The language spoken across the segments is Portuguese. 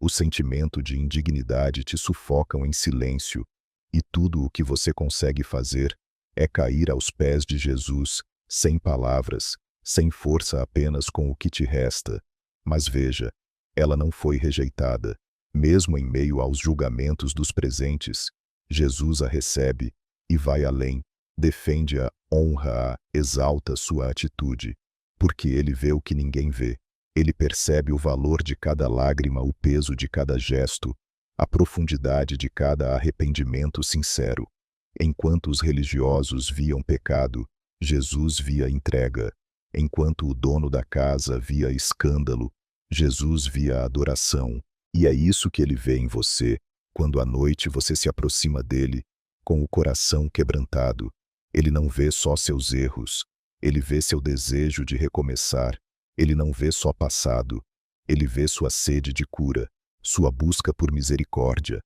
O sentimento de indignidade te sufocam em silêncio, e tudo o que você consegue fazer é cair aos pés de Jesus, sem palavras, sem força, apenas com o que te resta. Mas veja, ela não foi rejeitada. Mesmo em meio aos julgamentos dos presentes, Jesus a recebe e vai além, defende-a, honra-a, exalta sua atitude. Porque ele vê o que ninguém vê. Ele percebe o valor de cada lágrima, o peso de cada gesto, a profundidade de cada arrependimento sincero. Enquanto os religiosos viam pecado, Jesus via entrega. Enquanto o dono da casa via escândalo, Jesus via adoração. E é isso que ele vê em você, quando à noite você se aproxima dele, com o coração quebrantado. Ele não vê só seus erros, ele vê seu desejo de recomeçar. Ele não vê só passado, ele vê sua sede de cura, sua busca por misericórdia.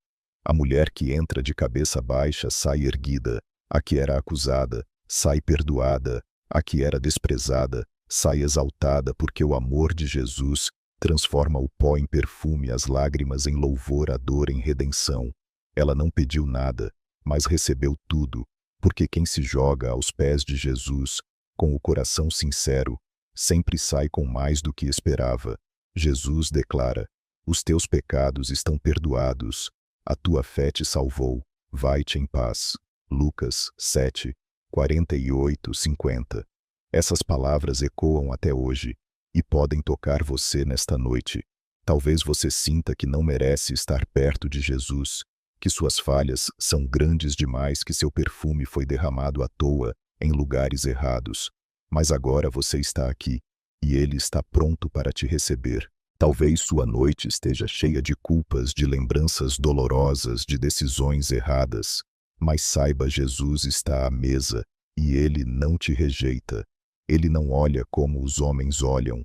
A mulher que entra de cabeça baixa sai erguida, a que era acusada sai perdoada, a que era desprezada sai exaltada, porque o amor de Jesus transforma o pó em perfume, as lágrimas em louvor, a dor em redenção. Ela não pediu nada, mas recebeu tudo, porque quem se joga aos pés de Jesus, com o coração sincero, sempre sai com mais do que esperava. Jesus declara: os teus pecados estão perdoados, a tua fé te salvou, vai-te em paz. Lucas 7, 48, 50. Essas palavras ecoam até hoje e podem tocar você nesta noite. Talvez você sinta que não merece estar perto de Jesus, que suas falhas são grandes demais, que seu perfume foi derramado à toa em lugares errados. Mas agora você está aqui, e ele está pronto para te receber. Talvez sua noite esteja cheia de culpas, de lembranças dolorosas, de decisões erradas. Mas saiba, Jesus está à mesa, e ele não te rejeita. Ele não olha como os homens olham.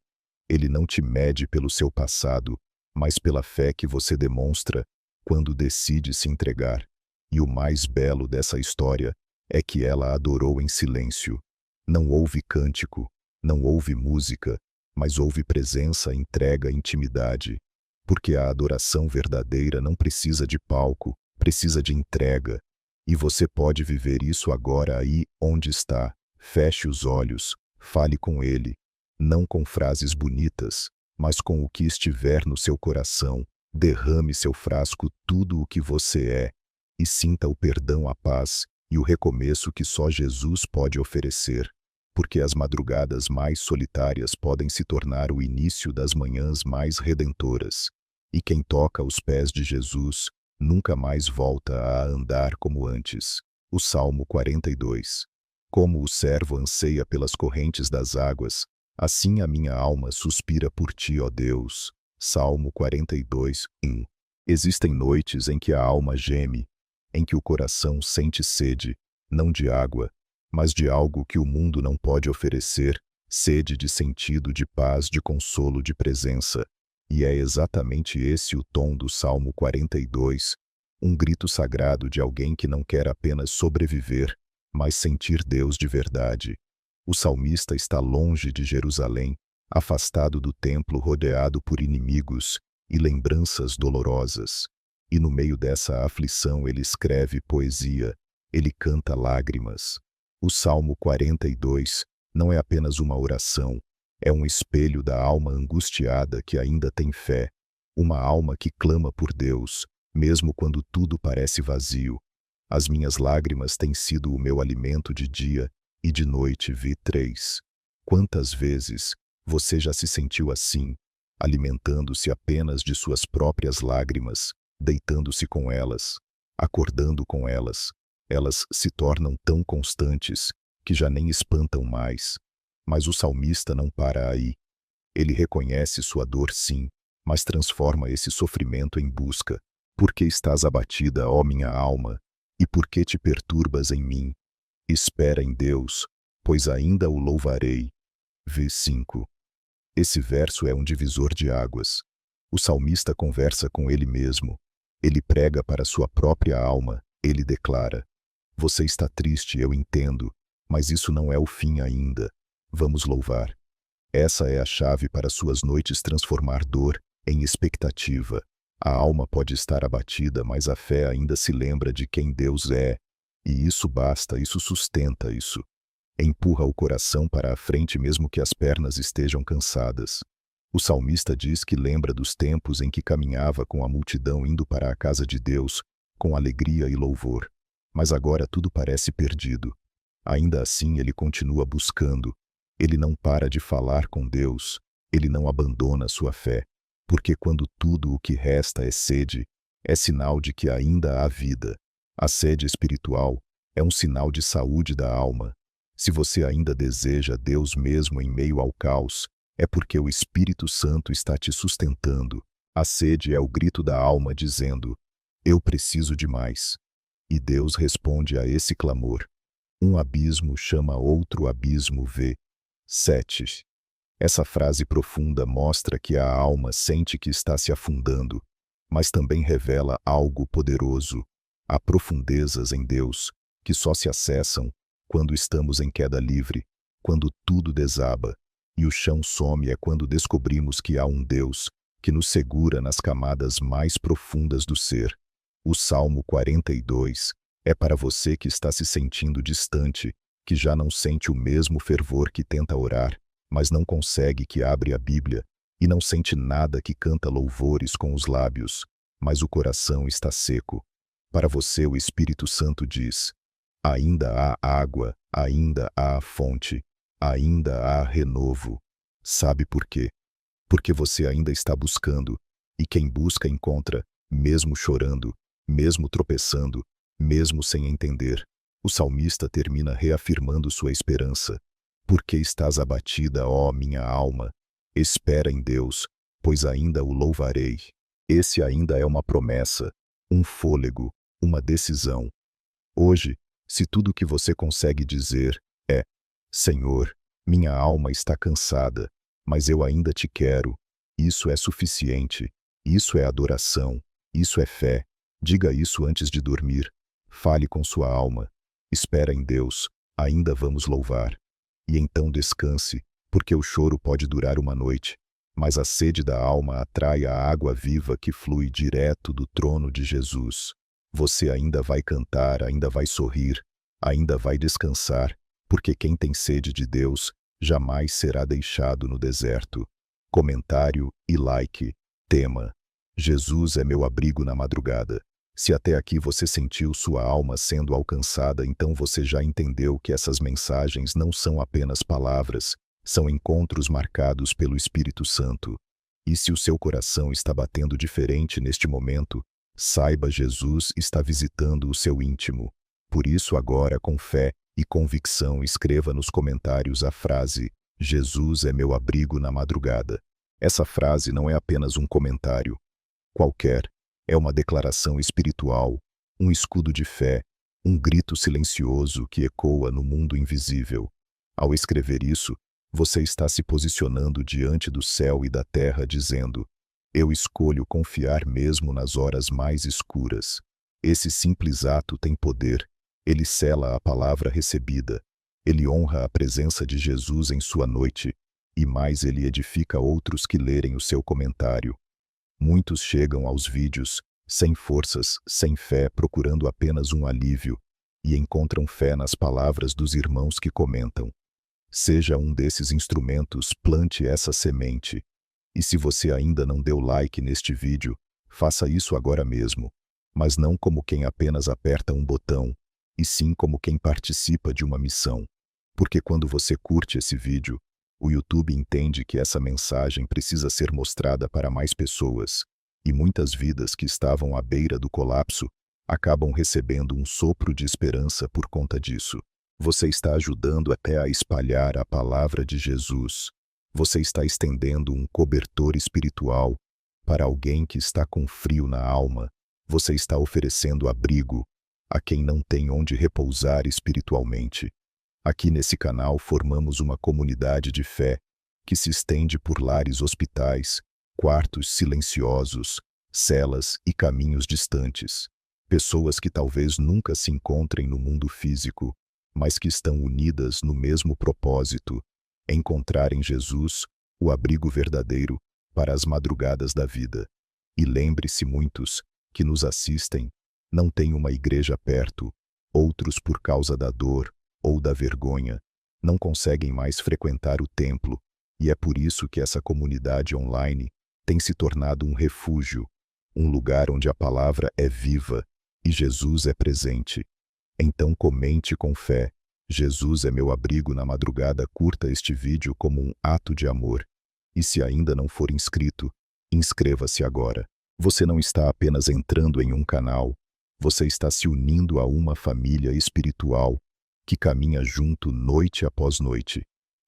Ele não te mede pelo seu passado, mas pela fé que você demonstra quando decide se entregar. E o mais belo dessa história é que ela adorou em silêncio. Não houve cântico, não houve música, mas houve presença, entrega, intimidade. Porque a adoração verdadeira não precisa de palco, precisa de entrega. E você pode viver isso agora aí onde está. Feche os olhos, fale com ele, não com frases bonitas, mas com o que estiver no seu coração. Derrame seu frasco, tudo o que você é, e sinta o perdão, a paz e o recomeço que só Jesus pode oferecer. Porque as madrugadas mais solitárias podem se tornar o início das manhãs mais redentoras. E quem toca os pés de Jesus nunca mais volta a andar como antes. O Salmo 42. Como o servo anseia pelas correntes das águas, assim a minha alma suspira por ti, ó Deus. Salmo 42, 1. Existem noites em que a alma geme, em que o coração sente sede, não de água, mas de algo que o mundo não pode oferecer, sede de sentido, de paz, de consolo, de presença. E é exatamente esse o tom do Salmo 42, um grito sagrado de alguém que não quer apenas sobreviver, mas sentir Deus de verdade. O salmista está longe de Jerusalém, afastado do templo, rodeado por inimigos e lembranças dolorosas. E no meio dessa aflição ele escreve poesia, ele canta lágrimas. O Salmo 42 não é apenas uma oração, é um espelho da alma angustiada que ainda tem fé, uma alma que clama por Deus, mesmo quando tudo parece vazio. As minhas lágrimas têm sido o meu alimento de dia e de noite. Vi 3. Quantas vezes você já se sentiu assim, alimentando-se apenas de suas próprias lágrimas, deitando-se com elas, acordando com elas? Elas se tornam tão constantes que já nem espantam mais. Mas o salmista não para aí. Ele reconhece sua dor, sim, mas transforma esse sofrimento em busca. Por que estás abatida, ó minha alma? E por que te perturbas em mim? Espera em Deus, pois ainda o louvarei. V 5. Esse verso é um divisor de águas. O salmista conversa com ele mesmo. Ele prega para sua própria alma. Ele declara: você está triste, eu entendo, mas isso não é o fim ainda. Vamos louvar. Essa é a chave para suas noites transformar dor em expectativa. A alma pode estar abatida, mas a fé ainda se lembra de quem Deus é. E isso basta, isso sustenta isso. Empurra o coração para a frente mesmo que as pernas estejam cansadas. O salmista diz que lembra dos tempos em que caminhava com a multidão indo para a casa de Deus, com alegria e louvor. Mas agora tudo parece perdido. Ainda assim ele continua buscando. Ele não para de falar com Deus. Ele não abandona sua fé. Porque quando tudo o que resta é sede, é sinal de que ainda há vida. A sede espiritual é um sinal de saúde da alma. Se você ainda deseja Deus mesmo em meio ao caos, é porque o Espírito Santo está te sustentando. A sede é o grito da alma dizendo: eu preciso de mais. E Deus responde a esse clamor. Um abismo chama outro abismo. V. 7. Essa frase profunda mostra que a alma sente que está se afundando, mas também revela algo poderoso. Há profundezas em Deus que só se acessam quando estamos em queda livre, quando tudo desaba, e o chão some é quando descobrimos que há um Deus que nos segura nas camadas mais profundas do ser. O Salmo 42 é para você que está se sentindo distante, que já não sente o mesmo fervor que tenta orar, mas não consegue que abre a Bíblia, e não sente nada que canta louvores com os lábios, mas o coração está seco. Para você o Espírito Santo diz: ainda há água, ainda há fonte, ainda há renovo. Sabe por quê? Porque você ainda está buscando, e quem busca encontra, mesmo chorando, mesmo tropeçando, mesmo sem entender. O salmista termina reafirmando sua esperança. Por que estás abatida, ó minha alma? Espera em Deus, pois ainda o louvarei. Esse ainda é uma promessa, um fôlego, uma decisão. Hoje, se tudo o que você consegue dizer é: Senhor, minha alma está cansada, mas eu ainda te quero, isso é suficiente, isso é adoração, isso é fé. Diga isso antes de dormir. Fale com sua alma. Espera em Deus, ainda vamos louvar. E então descanse, porque o choro pode durar uma noite, mas a sede da alma atrai a água viva que flui direto do trono de Jesus. Você ainda vai cantar, ainda vai sorrir, ainda vai descansar, porque quem tem sede de Deus jamais será deixado no deserto. Comentário e like. Tema: Jesus é meu abrigo na madrugada. Se até aqui você sentiu sua alma sendo alcançada, então você já entendeu que essas mensagens não são apenas palavras, são encontros marcados pelo Espírito Santo. E se o seu coração está batendo diferente neste momento, saiba, Jesus está visitando o seu íntimo. Por isso agora, com fé e convicção, escreva nos comentários a frase: Jesus é meu abrigo na madrugada. Essa frase não é apenas um comentário qualquer. É uma declaração espiritual, um escudo de fé, um grito silencioso que ecoa no mundo invisível. Ao escrever isso, você está se posicionando diante do céu e da terra dizendo: eu escolho confiar mesmo nas horas mais escuras. Esse simples ato tem poder. Ele sela a palavra recebida. Ele honra a presença de Jesus em sua noite. E mais, ele edifica outros que lerem o seu comentário. Muitos chegam aos vídeos, sem forças, sem fé, procurando apenas um alívio, e encontram fé nas palavras dos irmãos que comentam. Seja um desses instrumentos, plante essa semente. E se você ainda não deu like neste vídeo, faça isso agora mesmo, mas não como quem apenas aperta um botão, e sim como quem participa de uma missão. Porque quando você curte esse vídeo, o YouTube entende que essa mensagem precisa ser mostrada para mais pessoas, e muitas vidas que estavam à beira do colapso acabam recebendo um sopro de esperança por conta disso. Você está ajudando até a espalhar a palavra de Jesus. Você está estendendo um cobertor espiritual para alguém que está com frio na alma. Você está oferecendo abrigo a quem não tem onde repousar espiritualmente. Aqui nesse canal formamos uma comunidade de fé que se estende por lares, hospitais, quartos silenciosos, celas e caminhos distantes. Pessoas que talvez nunca se encontrem no mundo físico, mas que estão unidas no mesmo propósito: encontrar em Jesus o abrigo verdadeiro para as madrugadas da vida. E lembre-se, muitos que nos assistem não têm uma igreja perto, outros, por causa da dor ou da vergonha, não conseguem mais frequentar o templo, e é por isso que essa comunidade online tem se tornado um refúgio, um lugar onde a palavra é viva e Jesus é presente. Então comente com fé: Jesus é meu abrigo na madrugada. Curta este vídeo como um ato de amor. E se ainda não for inscrito, inscreva-se agora. Você não está apenas entrando em um canal, você está se unindo a uma família espiritual que caminha junto noite após noite.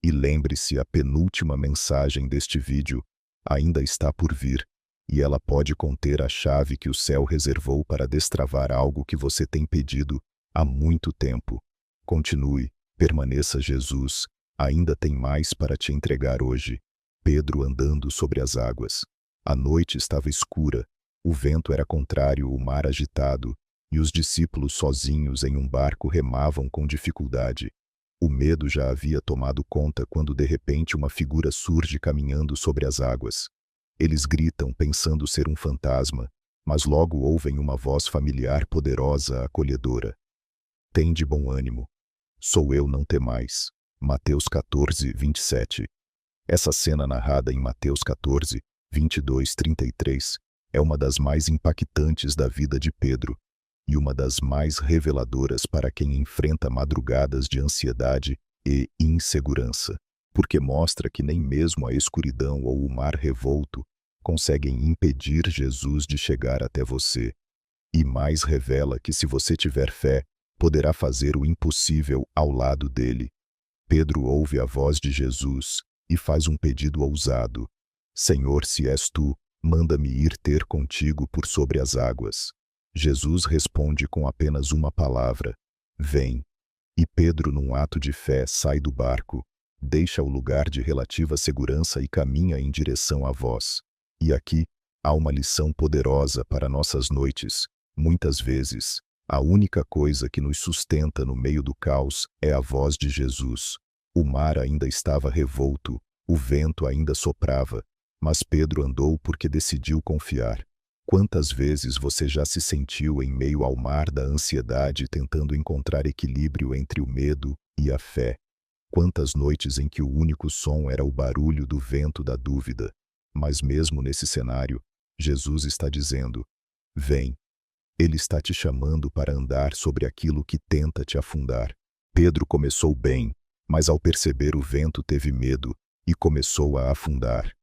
E lembre-se, a penúltima mensagem deste vídeo ainda está por vir, e ela pode conter a chave que o céu reservou para destravar algo que você tem pedido há muito tempo. Continue, permaneça. Jesus ainda tem mais para te entregar hoje. Pedro andando sobre as águas. A noite estava escura, o vento era contrário, o mar agitado, e os discípulos sozinhos em um barco remavam com dificuldade. O medo já havia tomado conta quando de repente uma figura surge caminhando sobre as águas. Eles gritam pensando ser um fantasma, mas logo ouvem uma voz familiar, poderosa, acolhedora. Tende bom ânimo. Sou eu, não temais. Mateus 14, 27. Essa cena narrada em Mateus 14, 22, 33 é uma das mais impactantes da vida de Pedro e uma das mais reveladoras para quem enfrenta madrugadas de ansiedade e insegurança, porque mostra que nem mesmo a escuridão ou o mar revolto conseguem impedir Jesus de chegar até você. E mais, revela que se você tiver fé, poderá fazer o impossível ao lado dele. Pedro ouve a voz de Jesus e faz um pedido ousado: Senhor, se és tu, manda-me ir ter contigo por sobre as águas. Jesus responde com apenas uma palavra: vem. E Pedro, num ato de fé, sai do barco, deixa o lugar de relativa segurança e caminha em direção à voz. E aqui há uma lição poderosa para nossas noites. Muitas vezes, a única coisa que nos sustenta no meio do caos é a voz de Jesus. O mar ainda estava revolto, o vento ainda soprava, mas Pedro andou porque decidiu confiar. Quantas vezes você já se sentiu em meio ao mar da ansiedade tentando encontrar equilíbrio entre o medo e a fé? Quantas noites em que o único som era o barulho do vento da dúvida? Mas mesmo nesse cenário, Jesus está dizendo: vem. Ele está te chamando para andar sobre aquilo que tenta te afundar. Pedro começou bem, mas ao perceber o vento teve medo e começou a afundar.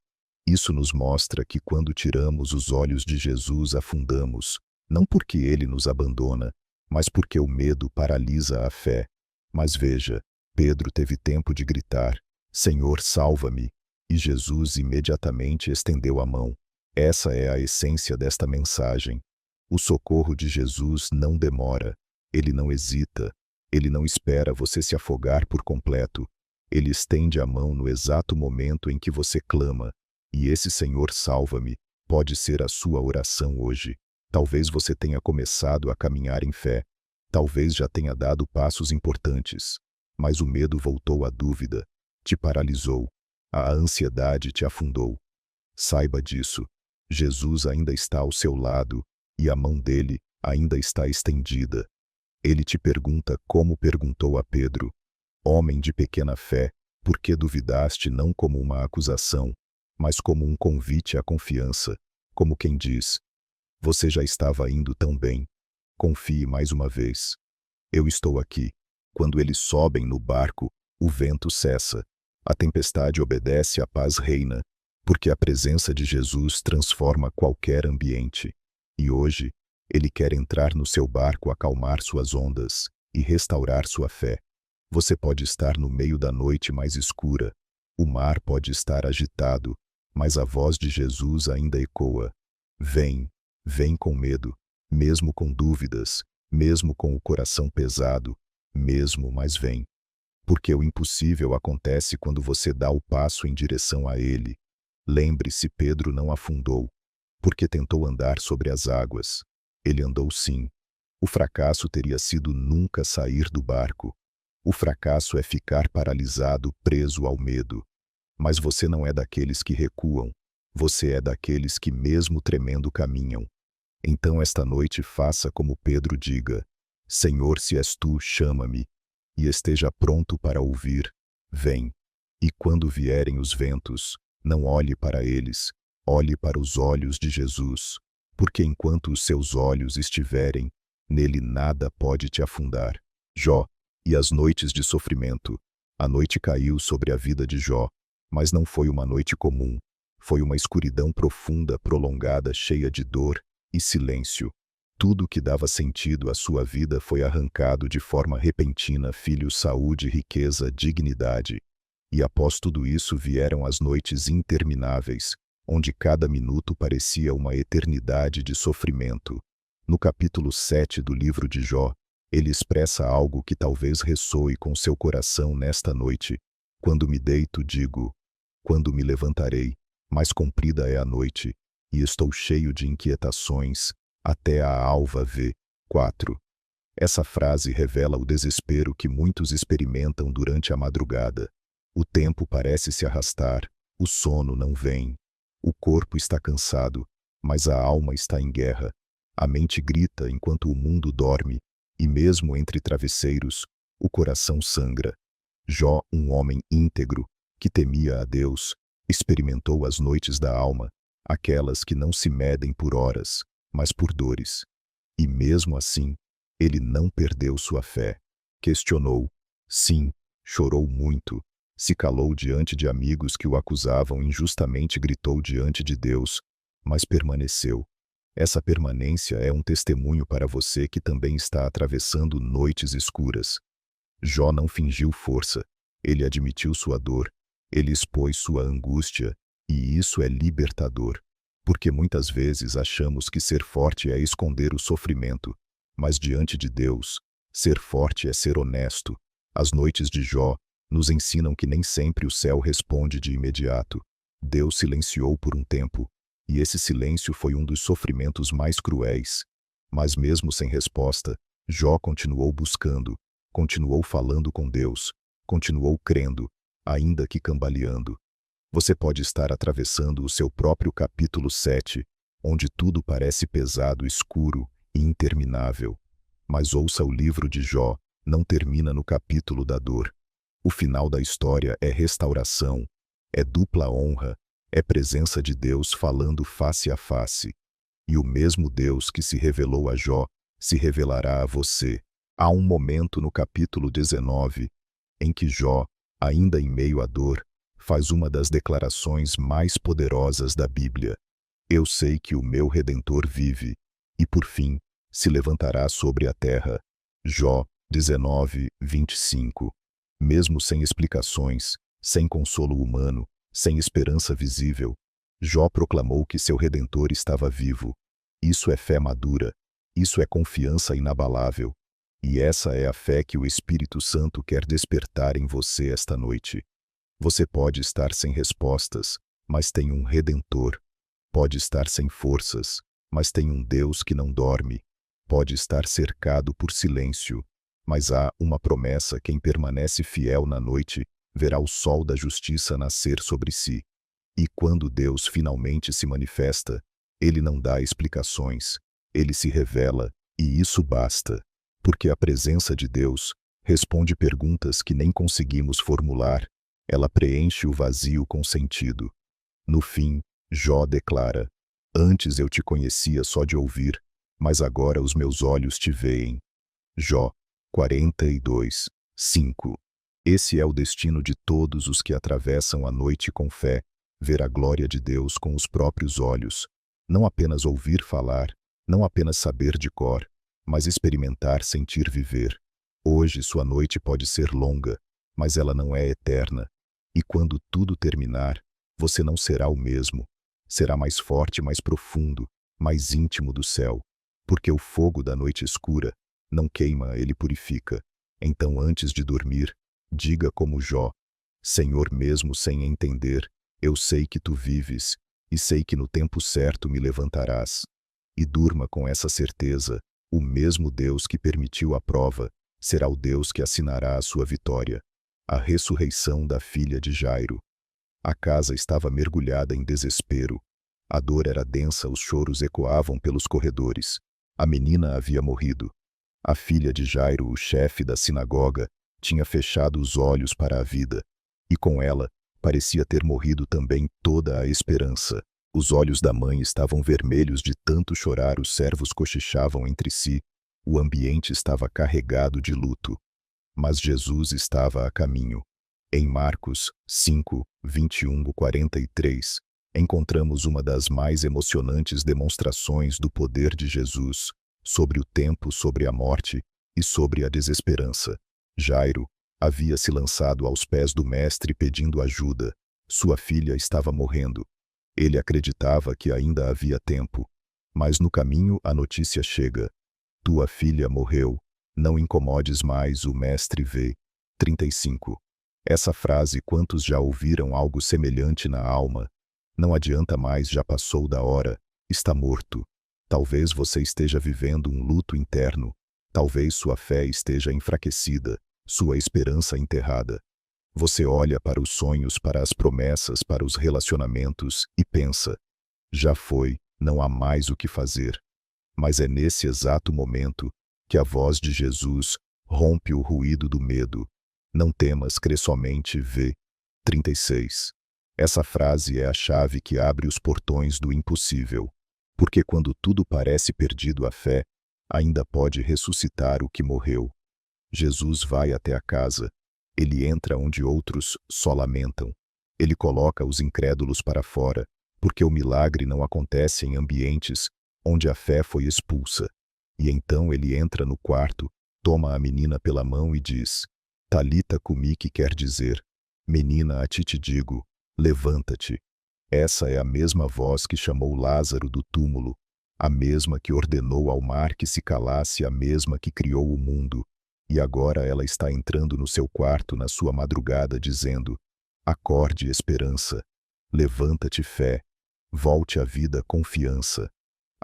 Isso nos mostra que quando tiramos os olhos de Jesus, afundamos, não porque ele nos abandona, mas porque o medo paralisa a fé. Mas veja, Pedro teve tempo de gritar: Senhor, salva-me, e Jesus imediatamente estendeu a mão. Essa é a essência desta mensagem. O socorro de Jesus não demora, ele não hesita, ele não espera você se afogar por completo. Ele estende a mão no exato momento em que você clama. E esse Senhor, salva-me, pode ser a sua oração hoje. Talvez você tenha começado a caminhar em fé, talvez já tenha dado passos importantes, mas o medo voltou, a dúvida te paralisou, a ansiedade te afundou. Saiba disso, Jesus ainda está ao seu lado e a mão dele ainda está estendida. Ele te pergunta como perguntou a Pedro: homem de pequena fé, por que duvidaste? Não como uma acusação, mas como um convite à confiança, como quem diz: você já estava indo tão bem, confie mais uma vez. Eu estou aqui. Quando eles sobem no barco, o vento cessa, a tempestade obedece, a paz reina, porque a presença de Jesus transforma qualquer ambiente. E hoje, ele quer entrar no seu barco, acalmar suas ondas e restaurar sua fé. Você pode estar no meio da noite mais escura, o mar pode estar agitado, mas a voz de Jesus ainda ecoa: vem, vem com medo, mesmo com dúvidas, mesmo com o coração pesado, mas vem. Porque o impossível acontece quando você dá o passo em direção a ele. Lembre-se, Pedro não afundou, porque tentou andar sobre as águas. Ele andou sim. O fracasso teria sido nunca sair do barco. O fracasso é ficar paralisado, preso ao medo. Mas você não é daqueles que recuam. Você é daqueles que mesmo tremendo caminham. Então esta noite faça como Pedro diga: Senhor, se és tu, chama-me. E esteja pronto para ouvir: vem. E quando vierem os ventos, não olhe para eles, olhe para os olhos de Jesus, porque enquanto os seus olhos estiverem, nele nada pode te afundar. Jó. E as noites de sofrimento. A noite caiu sobre a vida de Jó, mas não foi uma noite comum. Foi uma escuridão profunda, prolongada, cheia de dor e silêncio. Tudo que dava sentido à sua vida foi arrancado de forma repentina: filhos, saúde, riqueza, dignidade. E após tudo isso vieram as noites intermináveis, onde cada minuto parecia uma eternidade de sofrimento. No capítulo 7 do livro de Jó, ele expressa algo que talvez ressoe com seu coração nesta noite. Quando me deito, digo: quando me levantarei, mais comprida é a noite, e estou cheio de inquietações, até a alva v. 4. Essa frase revela o desespero que muitos experimentam durante a madrugada. O tempo parece se arrastar, o sono não vem. O corpo está cansado, mas a alma está em guerra. A mente grita enquanto o mundo dorme, e mesmo entre travesseiros, o coração sangra. Jó, um homem íntegro, que temia a Deus, experimentou as noites da alma, aquelas que não se medem por horas, mas por dores. E mesmo assim, ele não perdeu sua fé. Questionou, sim, chorou muito, se calou diante de amigos que o acusavam injustamente, gritou diante de Deus, mas permaneceu. Essa permanência é um testemunho para você que também está atravessando noites escuras. Jó não fingiu força, ele admitiu sua dor, ele expôs sua angústia, e isso é libertador. Porque muitas vezes achamos que ser forte é esconder o sofrimento, mas diante de Deus, ser forte é ser honesto. As noites de Jó nos ensinam que nem sempre o céu responde de imediato. Deus silenciou por um tempo, e esse silêncio foi um dos sofrimentos mais cruéis. Mas mesmo sem resposta, Jó continuou buscando, continuou falando com Deus, continuou crendo, ainda que cambaleando. Você pode estar atravessando o seu próprio capítulo 7, onde tudo parece pesado, escuro e interminável. Mas ouça, o livro de Jó não termina no capítulo da dor. O final da história é restauração, é dupla honra, é presença de Deus falando face a face. E o mesmo Deus que se revelou a Jó se revelará a você. Há um momento no capítulo 19 em que Jó, ainda em meio à dor, faz uma das declarações mais poderosas da Bíblia. Eu sei que o meu Redentor vive, e por fim, se levantará sobre a terra. Jó 19, 25. Mesmo sem explicações, sem consolo humano, sem esperança visível, Jó proclamou que seu Redentor estava vivo. Isso é fé madura, isso é confiança inabalável. E essa é a fé que o Espírito Santo quer despertar em você esta noite. Você pode estar sem respostas, mas tem um Redentor. Pode estar sem forças, mas tem um Deus que não dorme. Pode estar cercado por silêncio, mas há uma promessa: quem permanece fiel na noite verá o sol da justiça nascer sobre si. E quando Deus finalmente se manifesta, ele não dá explicações, ele se revela, e isso basta, porque a presença de Deus responde perguntas que nem conseguimos formular, ela preenche o vazio com sentido. No fim, Jó declara: antes eu te conhecia só de ouvir, mas agora os meus olhos te veem. Jó 42, 5. Esse é o destino de todos os que atravessam a noite com fé: ver a glória de Deus com os próprios olhos, não apenas ouvir falar, não apenas saber de cor, mas experimentar, sentir, viver. Hoje sua noite pode ser longa, mas ela não é eterna. E quando tudo terminar, você não será o mesmo. Será mais forte, mais profundo, mais íntimo do céu. Porque o fogo da noite escura não queima, ele purifica. Então, antes de dormir, diga como Jó: Senhor, mesmo sem entender, eu sei que tu vives, e sei que no tempo certo me levantarás. E durma com essa certeza: o mesmo Deus que permitiu a prova será o Deus que assinará a sua vitória. A ressurreição da filha de Jairo. A casa estava mergulhada em desespero. A dor era densa, os choros ecoavam pelos corredores. A menina havia morrido. A filha de Jairo, o chefe da sinagoga, tinha fechado os olhos para a vida. E com ela, parecia ter morrido também toda a esperança. Os olhos da mãe estavam vermelhos de tanto chorar, os servos cochichavam entre si. O ambiente estava carregado de luto. Mas Jesus estava a caminho. Em Marcos 5, 21-43, encontramos uma das mais emocionantes demonstrações do poder de Jesus sobre o tempo, sobre a morte e sobre a desesperança. Jairo havia se lançado aos pés do mestre pedindo ajuda. Sua filha estava morrendo. Ele acreditava que ainda havia tempo. Mas no caminho a notícia chega. Tua filha morreu. Não incomodes mais, o mestre vê. 35. Essa frase, quantos já ouviram algo semelhante na alma? Não adianta mais, já passou da hora. Está morto. Talvez você esteja vivendo um luto interno. Talvez sua fé esteja enfraquecida, sua esperança enterrada. Você olha para os sonhos, para as promessas, para os relacionamentos e pensa: já foi, não há mais o que fazer. Mas é nesse exato momento que a voz de Jesus rompe o ruído do medo. Não temas, crê somente, vê. 36. Essa frase é a chave que abre os portões do impossível. Porque quando tudo parece perdido, a fé ainda pode ressuscitar o que morreu. Jesus vai até a casa. Ele entra onde outros só lamentam. Ele coloca os incrédulos para fora, porque o milagre não acontece em ambientes onde a fé foi expulsa. E então ele entra no quarto, toma a menina pela mão e diz: Talita cumi, que quer dizer: menina, a ti te digo, levanta-te. Essa é a mesma voz que chamou Lázaro do túmulo, a mesma que ordenou ao mar que se calasse, a mesma que criou o mundo. E agora ela está entrando no seu quarto na sua madrugada dizendo: acorde, esperança. Levanta-te, fé. Volte à vida, confiança.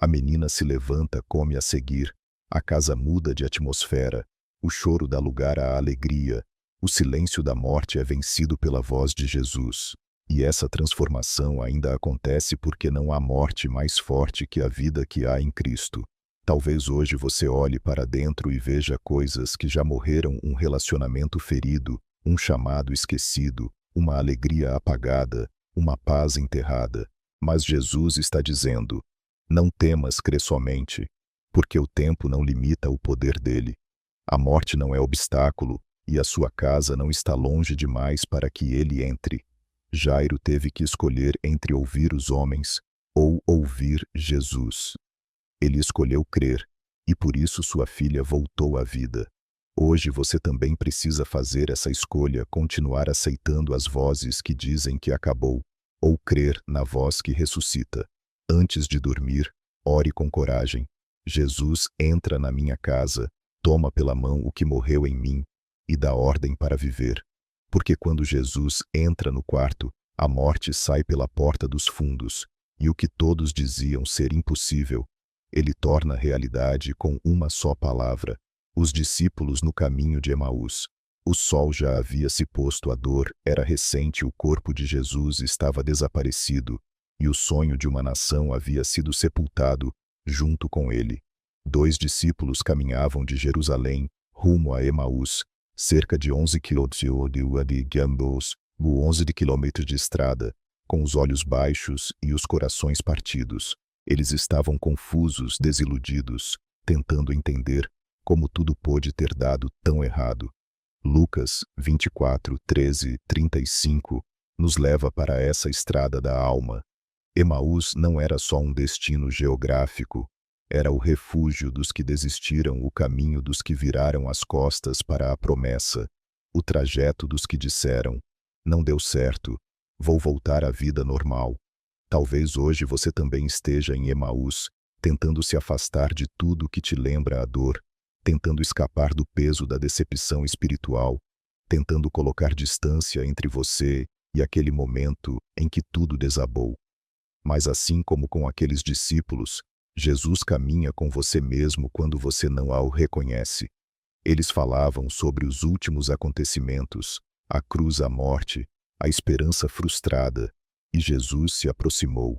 A menina se levanta, come a seguir. A casa muda de atmosfera. O choro dá lugar à alegria. O silêncio da morte é vencido pela voz de Jesus. E essa transformação ainda acontece porque não há morte mais forte que a vida que há em Cristo. Talvez hoje você olhe para dentro e veja coisas que já morreram, um relacionamento ferido, um chamado esquecido, uma alegria apagada, uma paz enterrada. Mas Jesus está dizendo: não temas, crê somente, porque o tempo não limita o poder dele. A morte não é obstáculo, e a sua casa não está longe demais para que ele entre. Jairo teve que escolher entre ouvir os homens ou ouvir Jesus. Ele escolheu crer, e por isso sua filha voltou à vida. Hoje você também precisa fazer essa escolha, continuar aceitando as vozes que dizem que acabou, ou crer na voz que ressuscita. Antes de dormir, ore com coragem. Jesus entra na minha casa, toma pela mão o que morreu em mim e dá ordem para viver. Porque quando Jesus entra no quarto, a morte sai pela porta dos fundos, e o que todos diziam ser impossível, ele torna realidade com uma só palavra. Os discípulos no caminho de Emaús. O sol já havia se posto, a dor era recente, o corpo de Jesus estava desaparecido, e o sonho de uma nação havia sido sepultado junto com ele. 2 discípulos caminhavam de Jerusalém rumo a Emaús, cerca de 11 quilômetros de estrada, com os olhos baixos e os corações partidos. Eles estavam confusos, desiludidos, tentando entender como tudo pôde ter dado tão errado. Lucas 24, 13, 35 nos leva para essa estrada da alma. Emaús não era só um destino geográfico, era o refúgio dos que desistiram, o caminho dos que viraram as costas para a promessa, o trajeto dos que disseram: não deu certo, vou voltar à vida normal. Talvez hoje você também esteja em Emaús, tentando se afastar de tudo que te lembra a dor, tentando escapar do peso da decepção espiritual, tentando colocar distância entre você e aquele momento em que tudo desabou. Mas assim como com aqueles discípulos, Jesus caminha com você mesmo quando você não o reconhece. Eles falavam sobre os últimos acontecimentos, a cruz, a morte, a esperança frustrada, e Jesus se aproximou.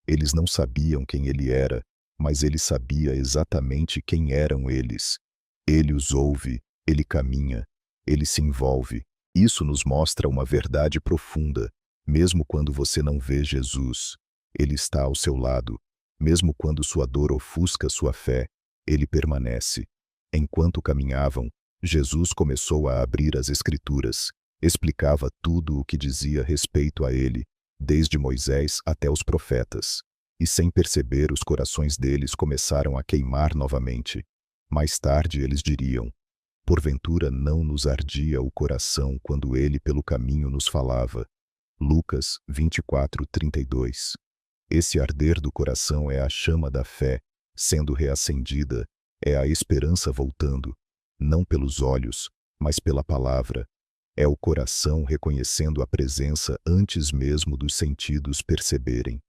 Eles não sabiam quem ele era, mas ele sabia exatamente quem eram eles. Ele os ouve, ele caminha, ele se envolve. Isso nos mostra uma verdade profunda. Mesmo quando você não vê Jesus, ele está ao seu lado. Mesmo quando sua dor ofusca sua fé, ele permanece. Enquanto caminhavam, Jesus começou a abrir as Escrituras. Explicava tudo o que dizia respeito a ele, desde Moisés até os profetas. E sem perceber, os corações deles começaram a queimar novamente. Mais tarde eles diriam: porventura não nos ardia o coração quando ele pelo caminho nos falava. Lucas 24:32. Esse arder do coração é a chama da fé, sendo reacendida, é a esperança voltando, não pelos olhos, mas pela palavra. É o coração reconhecendo a presença antes mesmo dos sentidos perceberem.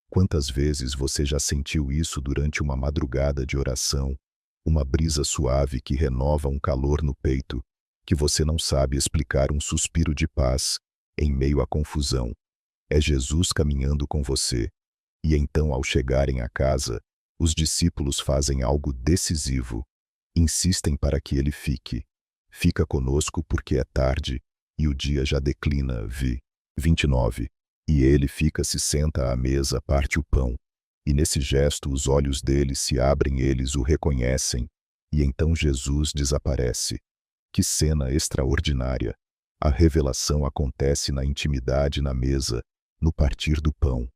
Quantas vezes você já sentiu isso durante uma madrugada de oração? Uma brisa suave que renova um calor no peito, que você não sabe explicar, um suspiro de paz, em meio à confusão. É Jesus caminhando com você. E então, ao chegarem à casa, os discípulos fazem algo decisivo. Insistem para que ele fique. Fica conosco porque é tarde, e o dia já declina. 29. E ele fica, se senta à mesa, parte o pão. E nesse gesto os olhos deles se abrem, eles o reconhecem. E então Jesus desaparece. Que cena extraordinária! A revelação acontece na intimidade, na mesa, no partir do pão.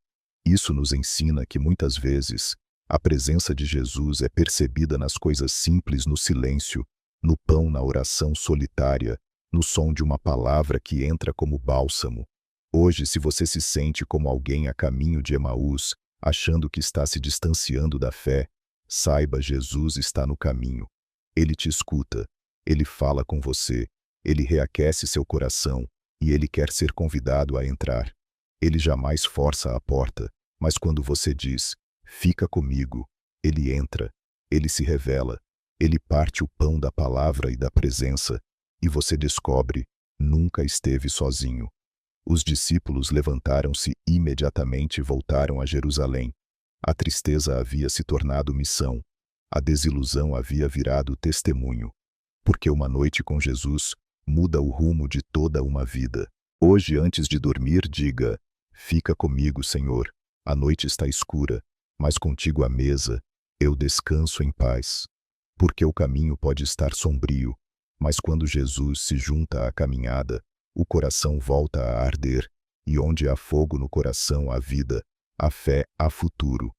Isso nos ensina que muitas vezes a presença de Jesus é percebida nas coisas simples, no silêncio, no pão, na oração solitária, no som de uma palavra que entra como bálsamo. Hoje, se você se sente como alguém a caminho de Emaús, achando que está se distanciando da fé, saiba, Jesus está no caminho. Ele te escuta, ele fala com você, ele reaquece seu coração, e ele quer ser convidado a entrar. Ele jamais força a porta, mas quando você diz: fica comigo, ele entra, ele se revela, ele parte o pão da palavra e da presença, e você descobre: nunca esteve sozinho. Os discípulos levantaram-se imediatamente e voltaram a Jerusalém. A tristeza havia se tornado missão. A desilusão havia virado testemunho. Porque uma noite com Jesus muda o rumo de toda uma vida. Hoje, antes de dormir, diga: fica comigo, Senhor. A noite está escura, mas contigo à mesa, eu descanso em paz. Porque o caminho pode estar sombrio, mas quando Jesus se junta à caminhada, o coração volta a arder, e onde há fogo no coração há vida, há fé, há futuro.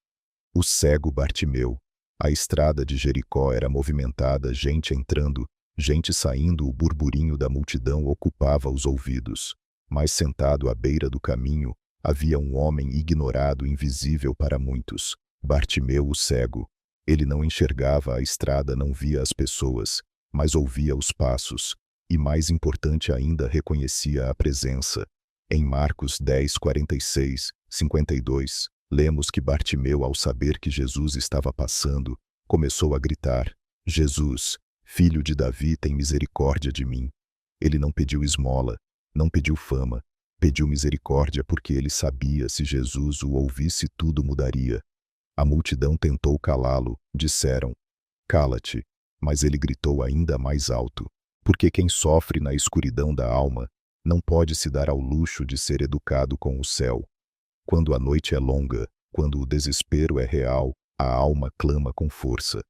O cego Bartimeu. A estrada de Jericó era movimentada, gente entrando, gente saindo, o burburinho da multidão ocupava os ouvidos. Mas sentado à beira do caminho, havia um homem ignorado, invisível para muitos. Bartimeu, o cego. Ele não enxergava a estrada, não via as pessoas, mas ouvia os passos. E mais importante ainda, reconhecia a presença. Em Marcos 10, 46, 52, lemos que Bartimeu, ao saber que Jesus estava passando, começou a gritar: Jesus, filho de Davi, tem misericórdia de mim. Ele não pediu esmola, não pediu fama, pediu misericórdia porque ele sabia, se Jesus o ouvisse, tudo mudaria. A multidão tentou calá-lo, disseram: cala-te, mas ele gritou ainda mais alto. Porque quem sofre na escuridão da alma não pode se dar ao luxo de ser educado com o céu. Quando a noite é longa, quando o desespero é real, a alma clama com força.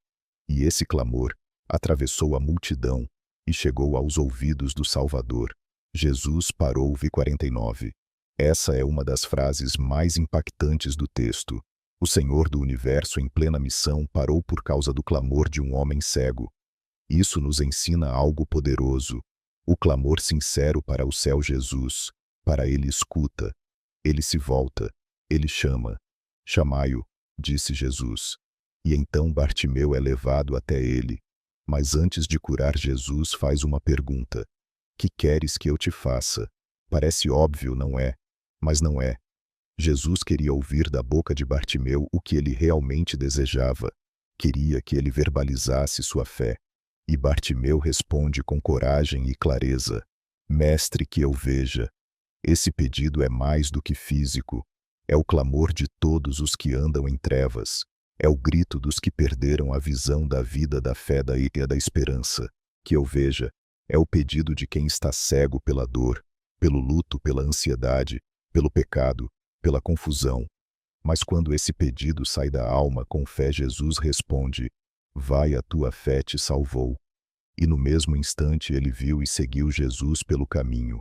E esse clamor atravessou a multidão e chegou aos ouvidos do Salvador. Jesus parou. 49. Essa é uma das frases mais impactantes do texto. O Senhor do Universo, em plena missão, parou por causa do clamor de um homem cego. Isso nos ensina algo poderoso. O clamor sincero para o céu. Jesus, para ele, escuta. Ele se volta. Ele chama. Chamai-o, disse Jesus. E então Bartimeu é levado até ele. Mas antes de curar, Jesus faz uma pergunta: que queres que eu te faça? Parece óbvio, não é? Mas não é. Jesus queria ouvir da boca de Bartimeu o que ele realmente desejava. Queria que ele verbalizasse sua fé. E Bartimeu responde com coragem e clareza: Mestre, que eu veja. Esse pedido é mais do que físico. É o clamor de todos os que andam em trevas. É o grito dos que perderam a visão da vida, da fé, e da esperança. Que eu veja. É o pedido de quem está cego pela dor, pelo luto, pela ansiedade, pelo pecado, pela confusão. Mas quando esse pedido sai da alma com fé, Jesus responde: vai, a tua fé te salvou. E no mesmo instante ele viu e seguiu Jesus pelo caminho.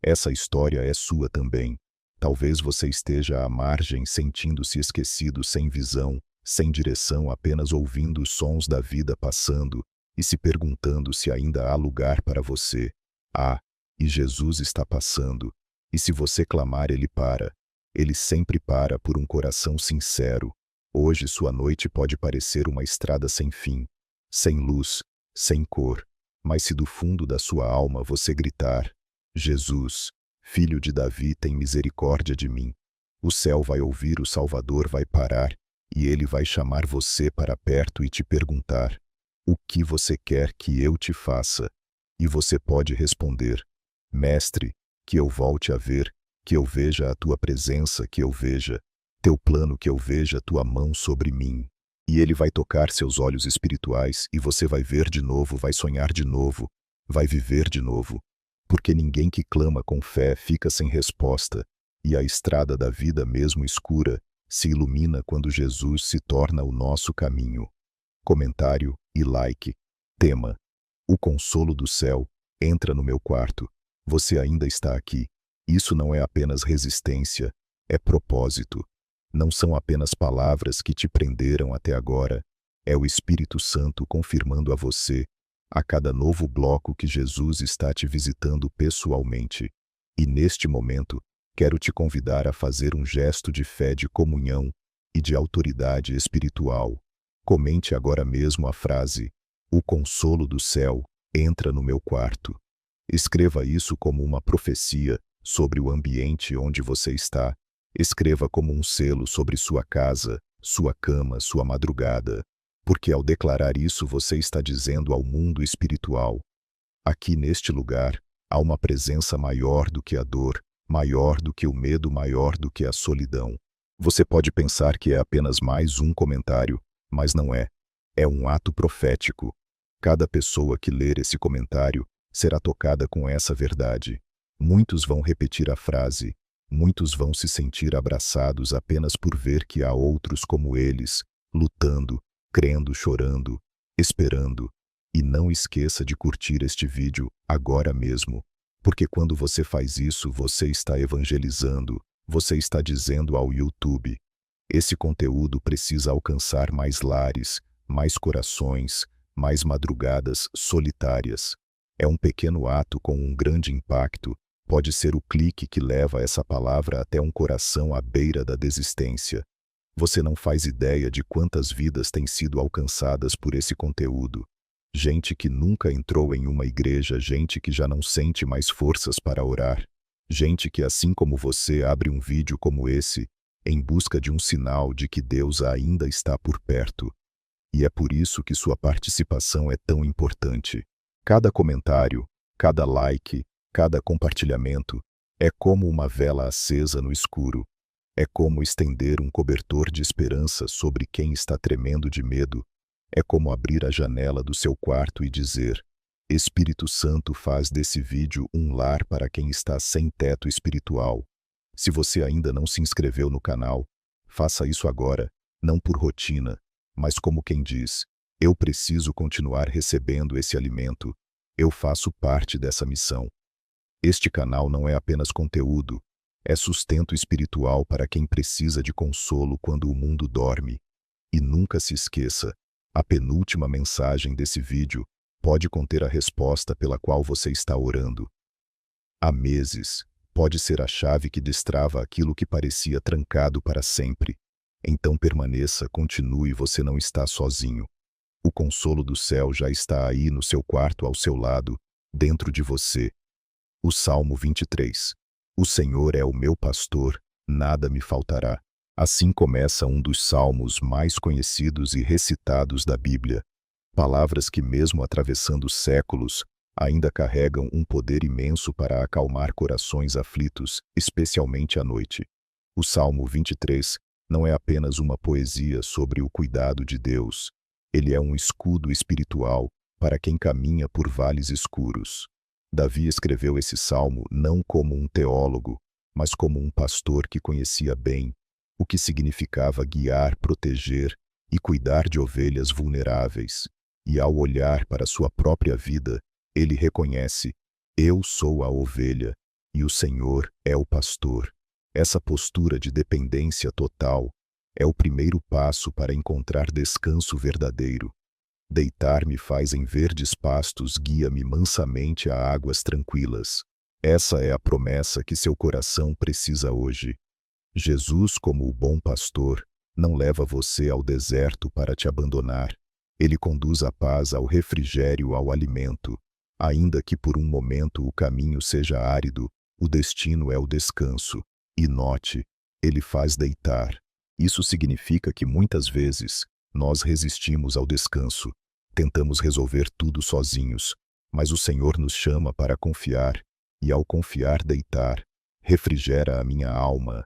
Essa história é sua também. Talvez você esteja à margem, sentindo-se esquecido, sem visão, sem direção, apenas ouvindo os sons da vida passando e se perguntando se ainda há lugar para você. E Jesus está passando. E se você clamar, ele para. Ele sempre para por um coração sincero. Hoje sua noite pode parecer uma estrada sem fim, sem luz, sem cor. Mas se do fundo da sua alma você gritar: Jesus, filho de Davi, tem misericórdia de mim. O céu vai ouvir, o Salvador vai parar, e ele vai chamar você para perto e te perguntar: o que você quer que eu te faça? E você pode responder: Mestre, que eu volte a ver, que eu veja a tua presença, que eu veja teu plano, que eu veja tua mão sobre mim. E ele vai tocar seus olhos espirituais e você vai ver de novo, vai sonhar de novo, vai viver de novo. Porque ninguém que clama com fé fica sem resposta, e a estrada da vida, mesmo escura, se ilumina quando Jesus se torna o nosso caminho. Comentário e like. Tema: o consolo do céu entra no meu quarto. Você ainda está aqui. Isso não é apenas resistência, é propósito. Não são apenas palavras que te prenderam até agora. É o Espírito Santo confirmando a você, a cada novo bloco, que Jesus está te visitando pessoalmente. E neste momento, quero te convidar a fazer um gesto de fé, de comunhão e de autoridade espiritual. Comente agora mesmo a frase: o consolo do céu entra no meu quarto. Escreva isso como uma profecia sobre o ambiente onde você está. Escreva como um selo sobre sua casa, sua cama, sua madrugada. Porque ao declarar isso, você está dizendo ao mundo espiritual: aqui neste lugar há uma presença maior do que a dor, maior do que o medo, maior do que a solidão. Você pode pensar que é apenas mais um comentário, mas não é. É um ato profético. Cada pessoa que ler esse comentário será tocada com essa verdade. Muitos vão repetir a frase. Muitos vão se sentir abraçados apenas por ver que há outros como eles, lutando, crendo, chorando, esperando. E não esqueça de curtir este vídeo agora mesmo, porque quando você faz isso, você está evangelizando, você está dizendo ao YouTube: esse conteúdo precisa alcançar mais lares, mais corações, mais madrugadas solitárias. É um pequeno ato com um grande impacto. Pode ser o clique que leva essa palavra até um coração à beira da desistência. Você não faz ideia de quantas vidas têm sido alcançadas por esse conteúdo. Gente que nunca entrou em uma igreja, gente que já não sente mais forças para orar. Gente que, assim como você, abre um vídeo como esse em busca de um sinal de que Deus ainda está por perto. E é por isso que sua participação é tão importante. Cada comentário, cada like, cada compartilhamento é como uma vela acesa no escuro. É como estender um cobertor de esperança sobre quem está tremendo de medo. É como abrir a janela do seu quarto e dizer: Espírito Santo, faz desse vídeo um lar para quem está sem teto espiritual. Se você ainda não se inscreveu no canal, faça isso agora, não por rotina, mas como quem diz: eu preciso continuar recebendo esse alimento. Eu faço parte dessa missão. Este canal não é apenas conteúdo, é sustento espiritual para quem precisa de consolo quando o mundo dorme. E nunca se esqueça, a penúltima mensagem desse vídeo pode conter a resposta pela qual você está orando. Há meses, pode ser a chave que destrava aquilo que parecia trancado para sempre. Então permaneça, continue, você não está sozinho. O consolo do céu já está aí no seu quarto, ao seu lado, dentro de você. O Salmo 23. O Senhor é o meu pastor, nada me faltará. Assim começa um dos salmos mais conhecidos e recitados da Bíblia. Palavras que, mesmo atravessando séculos, ainda carregam um poder imenso para acalmar corações aflitos, especialmente à noite. O Salmo 23 não é apenas uma poesia sobre o cuidado de Deus. Ele é um escudo espiritual para quem caminha por vales escuros. Davi escreveu esse salmo não como um teólogo, mas como um pastor que conhecia bem o que significava guiar, proteger e cuidar de ovelhas vulneráveis. E ao olhar para sua própria vida, ele reconhece: eu sou a ovelha e o Senhor é o pastor. Essa postura de dependência total é o primeiro passo para encontrar descanso verdadeiro. Deitar-me faz em verdes pastos, guia-me mansamente a águas tranquilas. Essa é a promessa que seu coração precisa hoje. Jesus, como o bom pastor, não leva você ao deserto para te abandonar. Ele conduz a paz ao refrigério, ao alimento. Ainda que por um momento o caminho seja árido, o destino é o descanso. E note, ele faz deitar. Isso significa que muitas vezes nós resistimos ao descanso. Tentamos resolver tudo sozinhos, mas o Senhor nos chama para confiar, e ao confiar deitar, refrigera a minha alma.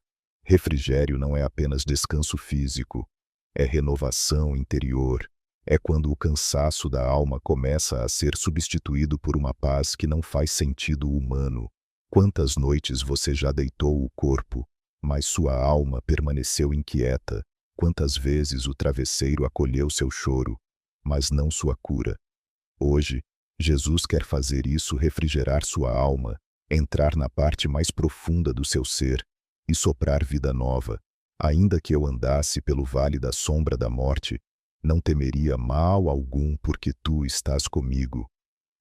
Refrigério não é apenas descanso físico, é renovação interior. É quando o cansaço da alma começa a ser substituído por uma paz que não faz sentido humano. Quantas noites você já deitou o corpo, mas sua alma permaneceu inquieta? Quantas vezes o travesseiro acolheu seu choro, mas não sua cura? Hoje, Jesus quer fazer isso, refrigerar sua alma, entrar na parte mais profunda do seu ser e soprar vida nova. Ainda que eu andasse pelo vale da sombra da morte, não temeria mal algum, porque tu estás comigo.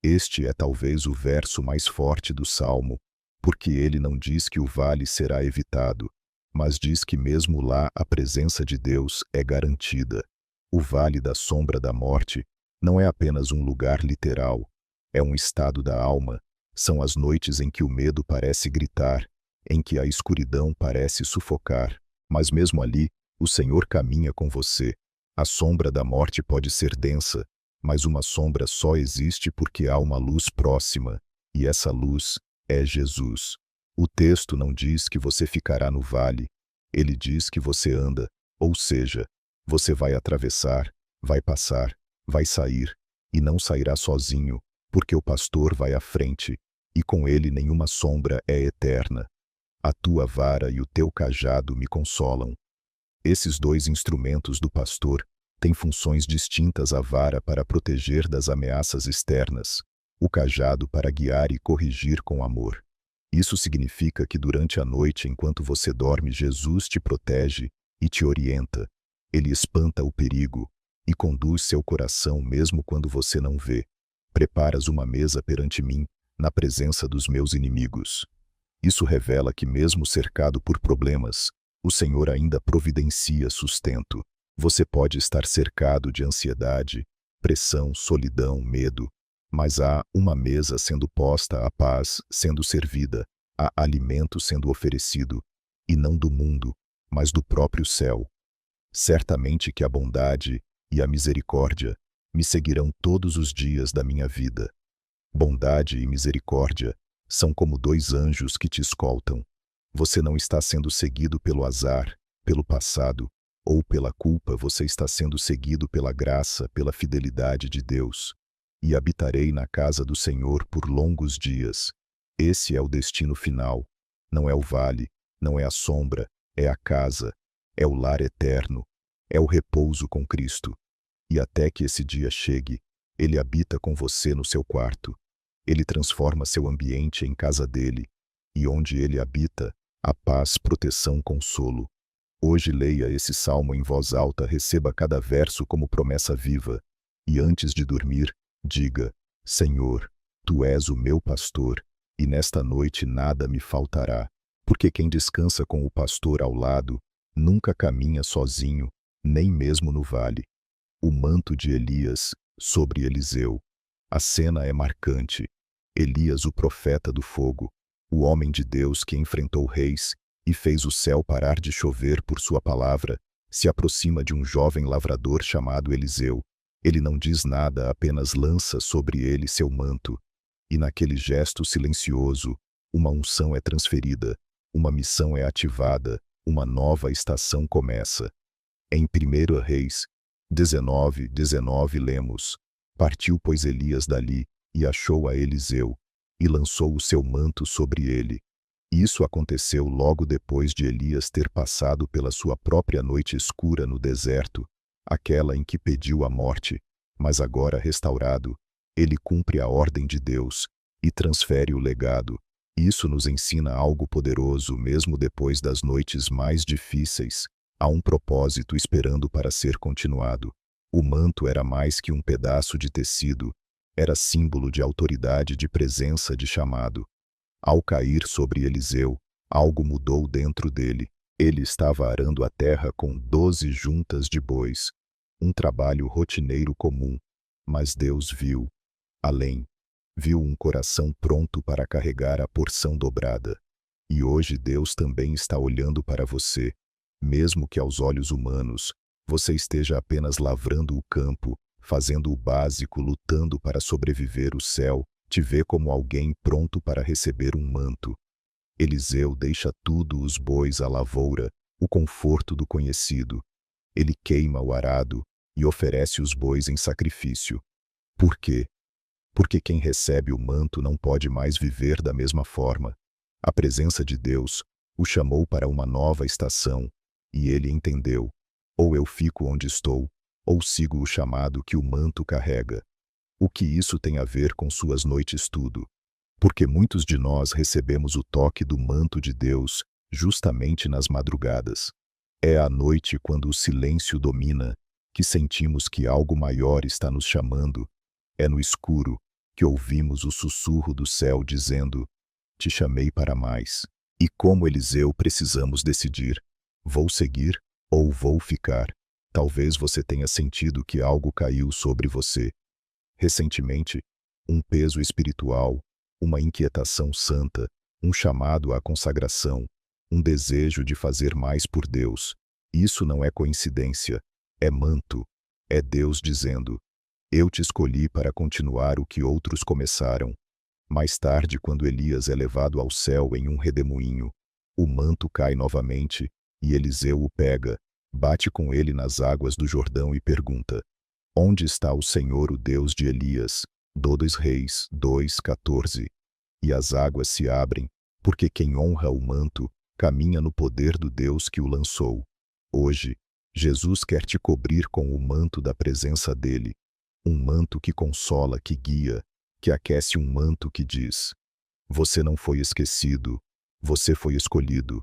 Este é talvez o verso mais forte do Salmo, porque ele não diz que o vale será evitado, mas diz que mesmo lá a presença de Deus é garantida. O vale da sombra da morte não é apenas um lugar literal, é um estado da alma. São as noites em que o medo parece gritar, em que a escuridão parece sufocar, mas mesmo ali, o Senhor caminha com você. A sombra da morte pode ser densa, mas uma sombra só existe porque há uma luz próxima, e essa luz é Jesus. O texto não diz que você ficará no vale, ele diz que você anda, ou seja, você vai atravessar, vai passar, vai sair, e não sairá sozinho, porque o pastor vai à frente, e com ele nenhuma sombra é eterna. A tua vara e o teu cajado me consolam. Esses dois instrumentos do pastor têm funções distintas: a vara para proteger das ameaças externas, o cajado para guiar e corrigir com amor. Isso significa que durante a noite, enquanto você dorme, Jesus te protege e te orienta. Ele espanta o perigo e conduz seu coração mesmo quando você não vê. Preparas uma mesa perante mim, na presença dos meus inimigos. Isso revela que mesmo cercado por problemas, o Senhor ainda providencia sustento. Você pode estar cercado de ansiedade, pressão, solidão, medo, mas há uma mesa sendo posta, a paz sendo servida, há alimento sendo oferecido, e não do mundo, mas do próprio céu. Certamente que a bondade e a misericórdia me seguirão todos os dias da minha vida. Bondade e misericórdia são como dois anjos que te escoltam. Você não está sendo seguido pelo azar, pelo passado ou pela culpa, você está sendo seguido pela graça, pela fidelidade de Deus. E habitarei na casa do Senhor por longos dias. Esse é o destino final. Não é o vale, não é a sombra, é a casa, é o lar eterno, é o repouso com Cristo. E até que esse dia chegue, Ele habita com você no seu quarto. Ele transforma seu ambiente em casa dele, e onde Ele habita, há paz, proteção, consolo. Hoje leia esse salmo em voz alta, receba cada verso como promessa viva, e antes de dormir, diga: Senhor, Tu és o meu pastor, e nesta noite nada me faltará, porque quem descansa com o pastor ao lado, nunca caminha sozinho, nem mesmo no vale. O manto de Elias sobre Eliseu. A cena é marcante. Elias, o profeta do fogo, o homem de Deus que enfrentou reis e fez o céu parar de chover por sua palavra, se aproxima de um jovem lavrador chamado Eliseu. Ele não diz nada, apenas lança sobre ele seu manto. E naquele gesto silencioso, uma unção é transferida, uma missão é ativada, uma nova estação começa. Em 1 Reis 19:19 lemos: Partiu, pois, Elias dali, e achou a Eliseu, e lançou o seu manto sobre ele. Isso aconteceu logo depois de Elias ter passado pela sua própria noite escura no deserto, aquela em que pediu a morte, mas agora restaurado, ele cumpre a ordem de Deus e transfere o legado. Isso nos ensina algo poderoso mesmo depois das noites mais difíceis. Há um propósito esperando para ser continuado. O manto era mais que um pedaço de tecido, era símbolo de autoridade, de presença, de chamado. Ao cair sobre Eliseu, algo mudou dentro dele. Ele estava arando a terra com 12 juntas de bois. Um trabalho rotineiro comum. Mas Deus viu além. Viu um coração pronto para carregar a porção dobrada. E hoje Deus também está olhando para você. Mesmo que aos olhos humanos, você esteja apenas lavrando o campo, fazendo o básico, lutando para sobreviver, o céu te vê como alguém pronto para receber um manto. Eliseu deixa tudo, os bois, a lavoura, o conforto do conhecido. Ele queima o arado e oferece os bois em sacrifício. Por quê? Porque quem recebe o manto não pode mais viver da mesma forma. A presença de Deus o chamou para uma nova estação, e ele entendeu: ou eu fico onde estou, ou sigo o chamado que o manto carrega. O que isso tem a ver com suas noites? Tudo. Porque muitos de nós recebemos o toque do manto de Deus justamente nas madrugadas. É à noite, quando o silêncio domina, que sentimos que algo maior está nos chamando. É no escuro que ouvimos o sussurro do céu dizendo: te chamei para mais. E como Eliseu precisamos decidir: vou seguir ou vou ficar? Talvez você tenha sentido que algo caiu sobre você recentemente, um peso espiritual, uma inquietação santa, um chamado à consagração, um desejo de fazer mais por Deus. Isso não é coincidência, é manto, é Deus dizendo: eu te escolhi para continuar o que outros começaram. Mais tarde, quando Elias é levado ao céu em um redemoinho, o manto cai novamente, e Eliseu o pega, bate com ele nas águas do Jordão e pergunta: onde está o Senhor, o Deus de Elias? 2 Reis 2:14. E as águas se abrem, porque quem honra o manto, caminha no poder do Deus que o lançou. Hoje, Jesus quer te cobrir com o manto da presença dele. Um manto que consola, que guia, que aquece, um manto que diz: você não foi esquecido, você foi escolhido.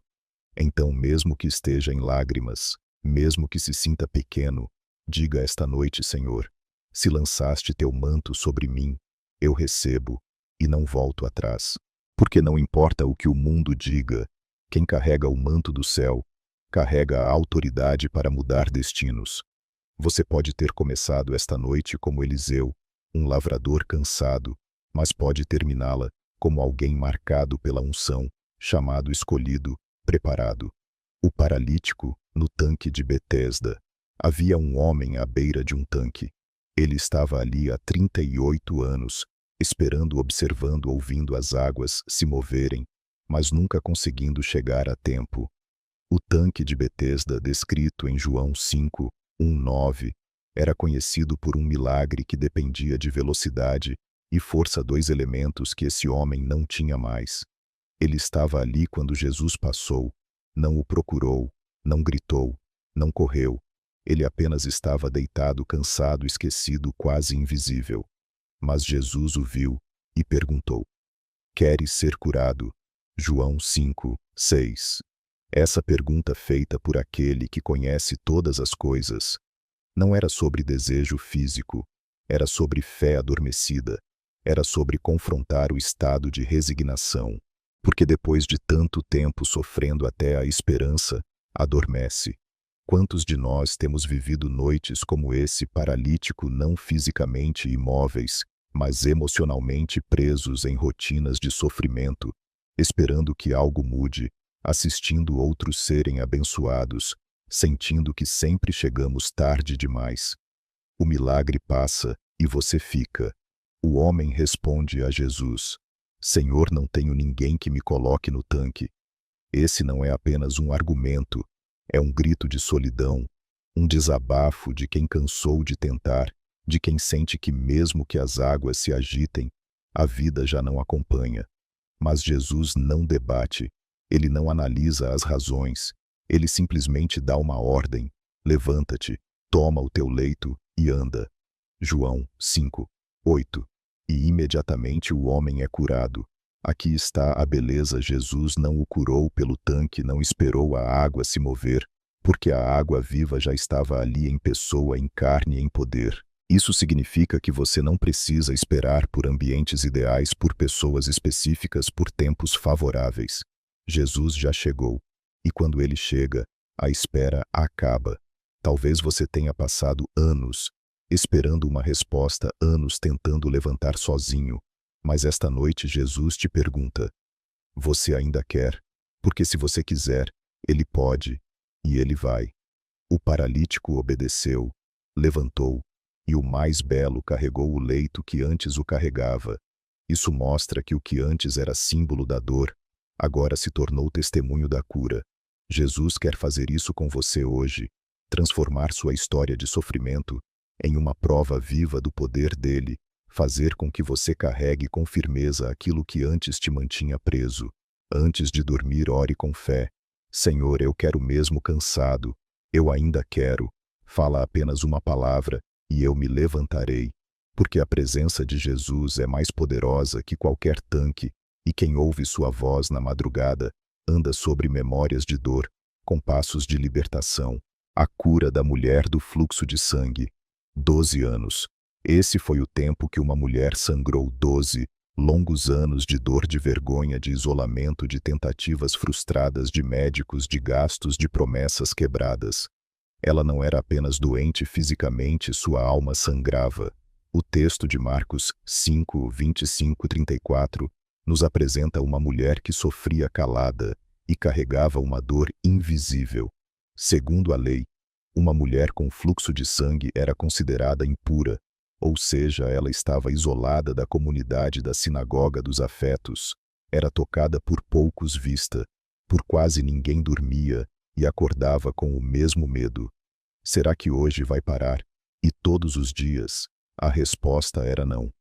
Então, mesmo que esteja em lágrimas, mesmo que se sinta pequeno, diga esta noite: Senhor, se lançaste teu manto sobre mim, eu recebo e não volto atrás. Porque não importa o que o mundo diga, quem carrega o manto do céu, carrega a autoridade para mudar destinos. Você pode ter começado esta noite como Eliseu, um lavrador cansado, mas pode terminá-la como alguém marcado pela unção, chamado, escolhido, preparado. O paralítico, no tanque de Betesda. Havia um homem à beira de um tanque. Ele estava ali há 38 anos, esperando, observando, ouvindo as águas se moverem, mas nunca conseguindo chegar a tempo. O tanque de Betesda, descrito em João 5:1-9, era conhecido por um milagre que dependia de velocidade e força, dois elementos que esse homem não tinha mais. Ele estava ali quando Jesus passou, não o procurou, não gritou, não correu. Ele apenas estava deitado, cansado, esquecido, quase invisível. Mas Jesus o viu e perguntou: queres ser curado? João 5:6. Essa pergunta, feita por aquele que conhece todas as coisas, não era sobre desejo físico, era sobre fé adormecida, era sobre confrontar o estado de resignação, porque depois de tanto tempo sofrendo, até a esperança adormece. Quantos de nós temos vivido noites como esse, paralítico, não fisicamente imóveis, mas emocionalmente presos em rotinas de sofrimento, esperando que algo mude, assistindo outros serem abençoados, sentindo que sempre chegamos tarde demais. O milagre passa e você fica. O homem responde a Jesus: Senhor, não tenho ninguém que me coloque no tanque. Esse não é apenas um argumento, é um grito de solidão, um desabafo de quem cansou de tentar, de quem sente que mesmo que as águas se agitem, a vida já não acompanha. Mas Jesus não debate, ele não analisa as razões, ele simplesmente dá uma ordem: levanta-te, toma o teu leito e anda. João 5:8. E imediatamente o homem é curado. Aqui está a beleza: Jesus não o curou pelo tanque, não esperou a água se mover, porque a água viva já estava ali em pessoa, em carne e em poder. Isso significa que você não precisa esperar por ambientes ideais, por pessoas específicas, por tempos favoráveis. Jesus já chegou. E quando ele chega, a espera acaba. Talvez você tenha passado anos esperando uma resposta, anos tentando levantar sozinho. Mas esta noite Jesus te pergunta: você ainda quer? Porque se você quiser, ele pode, e ele vai. O paralítico obedeceu, levantou, e o mais belo carregou o leito que antes o carregava. Isso mostra que o que antes era símbolo da dor, agora se tornou testemunho da cura. Jesus quer fazer isso com você hoje, transformar sua história de sofrimento em uma prova viva do poder dele, fazer com que você carregue com firmeza aquilo que antes te mantinha preso. Antes de dormir, ore com fé: Senhor, eu quero mesmo cansado, eu ainda quero. Fala apenas uma palavra, e eu me levantarei. Porque a presença de Jesus é mais poderosa que qualquer tanque, e quem ouve sua voz na madrugada anda sobre memórias de dor, com passos de libertação. A cura da mulher do fluxo de sangue. 12 anos. Esse foi o tempo que uma mulher sangrou. 12 longos anos de dor, de vergonha, de isolamento, de tentativas frustradas, de médicos, de gastos, de promessas quebradas. Ela não era apenas doente fisicamente, sua alma sangrava. O texto de Marcos 5, 25 e 34 nos apresenta uma mulher que sofria calada e carregava uma dor invisível. Segundo a lei, uma mulher com fluxo de sangue era considerada impura, ou seja, ela estava isolada da comunidade da sinagoga dos afetos, era tocada por poucos, vista por quase ninguém, dormia e acordava com o mesmo medo. Será que hoje vai parar? E todos os dias? A resposta era não.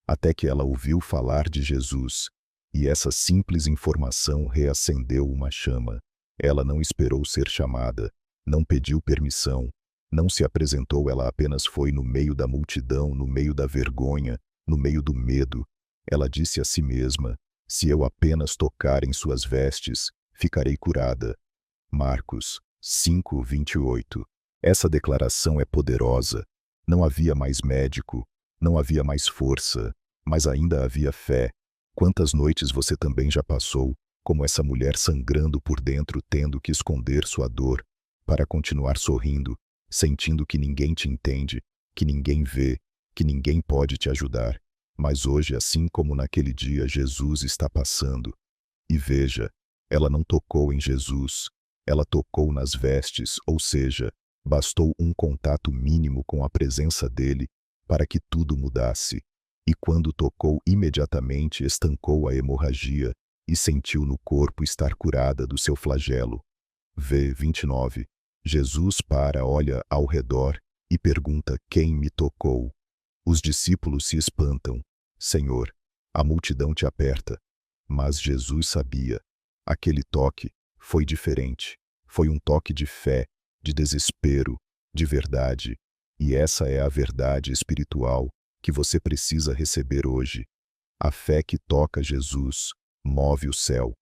Até que ela ouviu falar de Jesus, e essa simples informação reacendeu uma chama. Ela não esperou ser chamada, não pediu permissão, não se apresentou, ela apenas foi no meio da multidão, no meio da vergonha, no meio do medo. Ela disse a si mesma: se eu apenas tocar em suas vestes, ficarei curada. Marcos 5, 28. Essa declaração é poderosa. Não havia mais médico, não havia mais força, mas ainda havia fé. Quantas noites você também já passou, como essa mulher, sangrando por dentro, tendo que esconder sua dor, para continuar sorrindo, sentindo que ninguém te entende, que ninguém vê, que ninguém pode te ajudar. Mas hoje, assim como naquele dia, Jesus está passando. E veja, ela não tocou em Jesus, ela tocou nas vestes, ou seja, bastou um contato mínimo com a presença dele para que tudo mudasse. E quando tocou, imediatamente estancou a hemorragia e sentiu no corpo estar curada do seu flagelo. V 29. Jesus para, olha ao redor e pergunta: quem me tocou? Os discípulos se espantam. Senhor, a multidão te aperta. Mas Jesus sabia. Aquele toque foi diferente. Foi um toque de fé, de desespero, de verdade. E essa é a verdade espiritual que você precisa receber hoje. A fé que toca Jesus move o céu.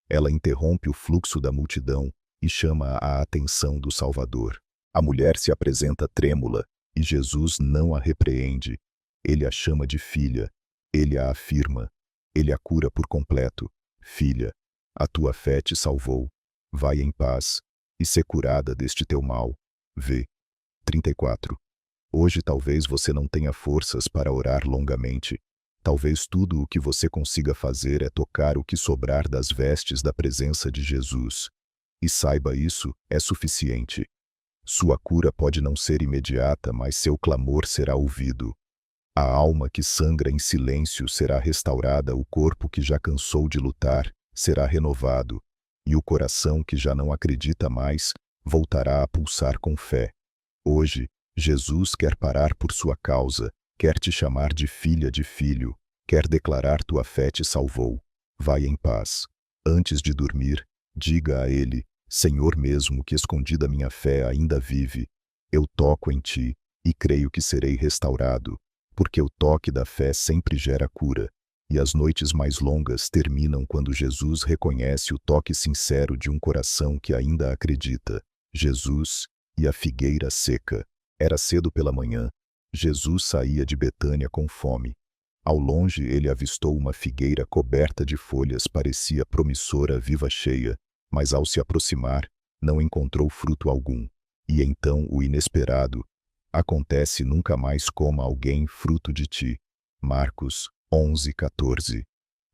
Ela interrompe o fluxo da multidão e chama a atenção do Salvador. A mulher se apresenta trêmula e Jesus não a repreende. Ele a chama de filha. Ele a afirma. Ele a cura por completo. Filha, a tua fé te salvou. Vai em paz e ser curada deste teu mal. V 34. Hoje talvez você não tenha forças para orar longamente. Talvez tudo o que você consiga fazer é tocar o que sobrar das vestes da presença de Jesus. E saiba, isso é suficiente. Sua cura pode não ser imediata, mas seu clamor será ouvido. A alma que sangra em silêncio será restaurada, o corpo que já cansou de lutar será renovado, e o coração que já não acredita mais voltará a pulsar com fé. Hoje, Jesus quer parar por sua causa, quer te chamar de filha, de filho, quer declarar tua fé te salvou. Vai em paz. Antes de dormir, diga a Ele: Senhor, mesmo que escondida minha fé ainda vive, eu toco em Ti e creio que serei restaurado, porque o toque da fé sempre gera cura, e as noites mais longas terminam quando Jesus reconhece o toque sincero de um coração que ainda acredita. Jesus e a figueira seca. Era cedo pela manhã. Jesus saía de Betânia com fome. Ao longe ele avistou uma figueira coberta de folhas, parecia promissora, viva, cheia, mas ao se aproximar, não encontrou fruto algum. E então o inesperado acontece: nunca mais coma alguém fruto de ti. Marcos 11:14.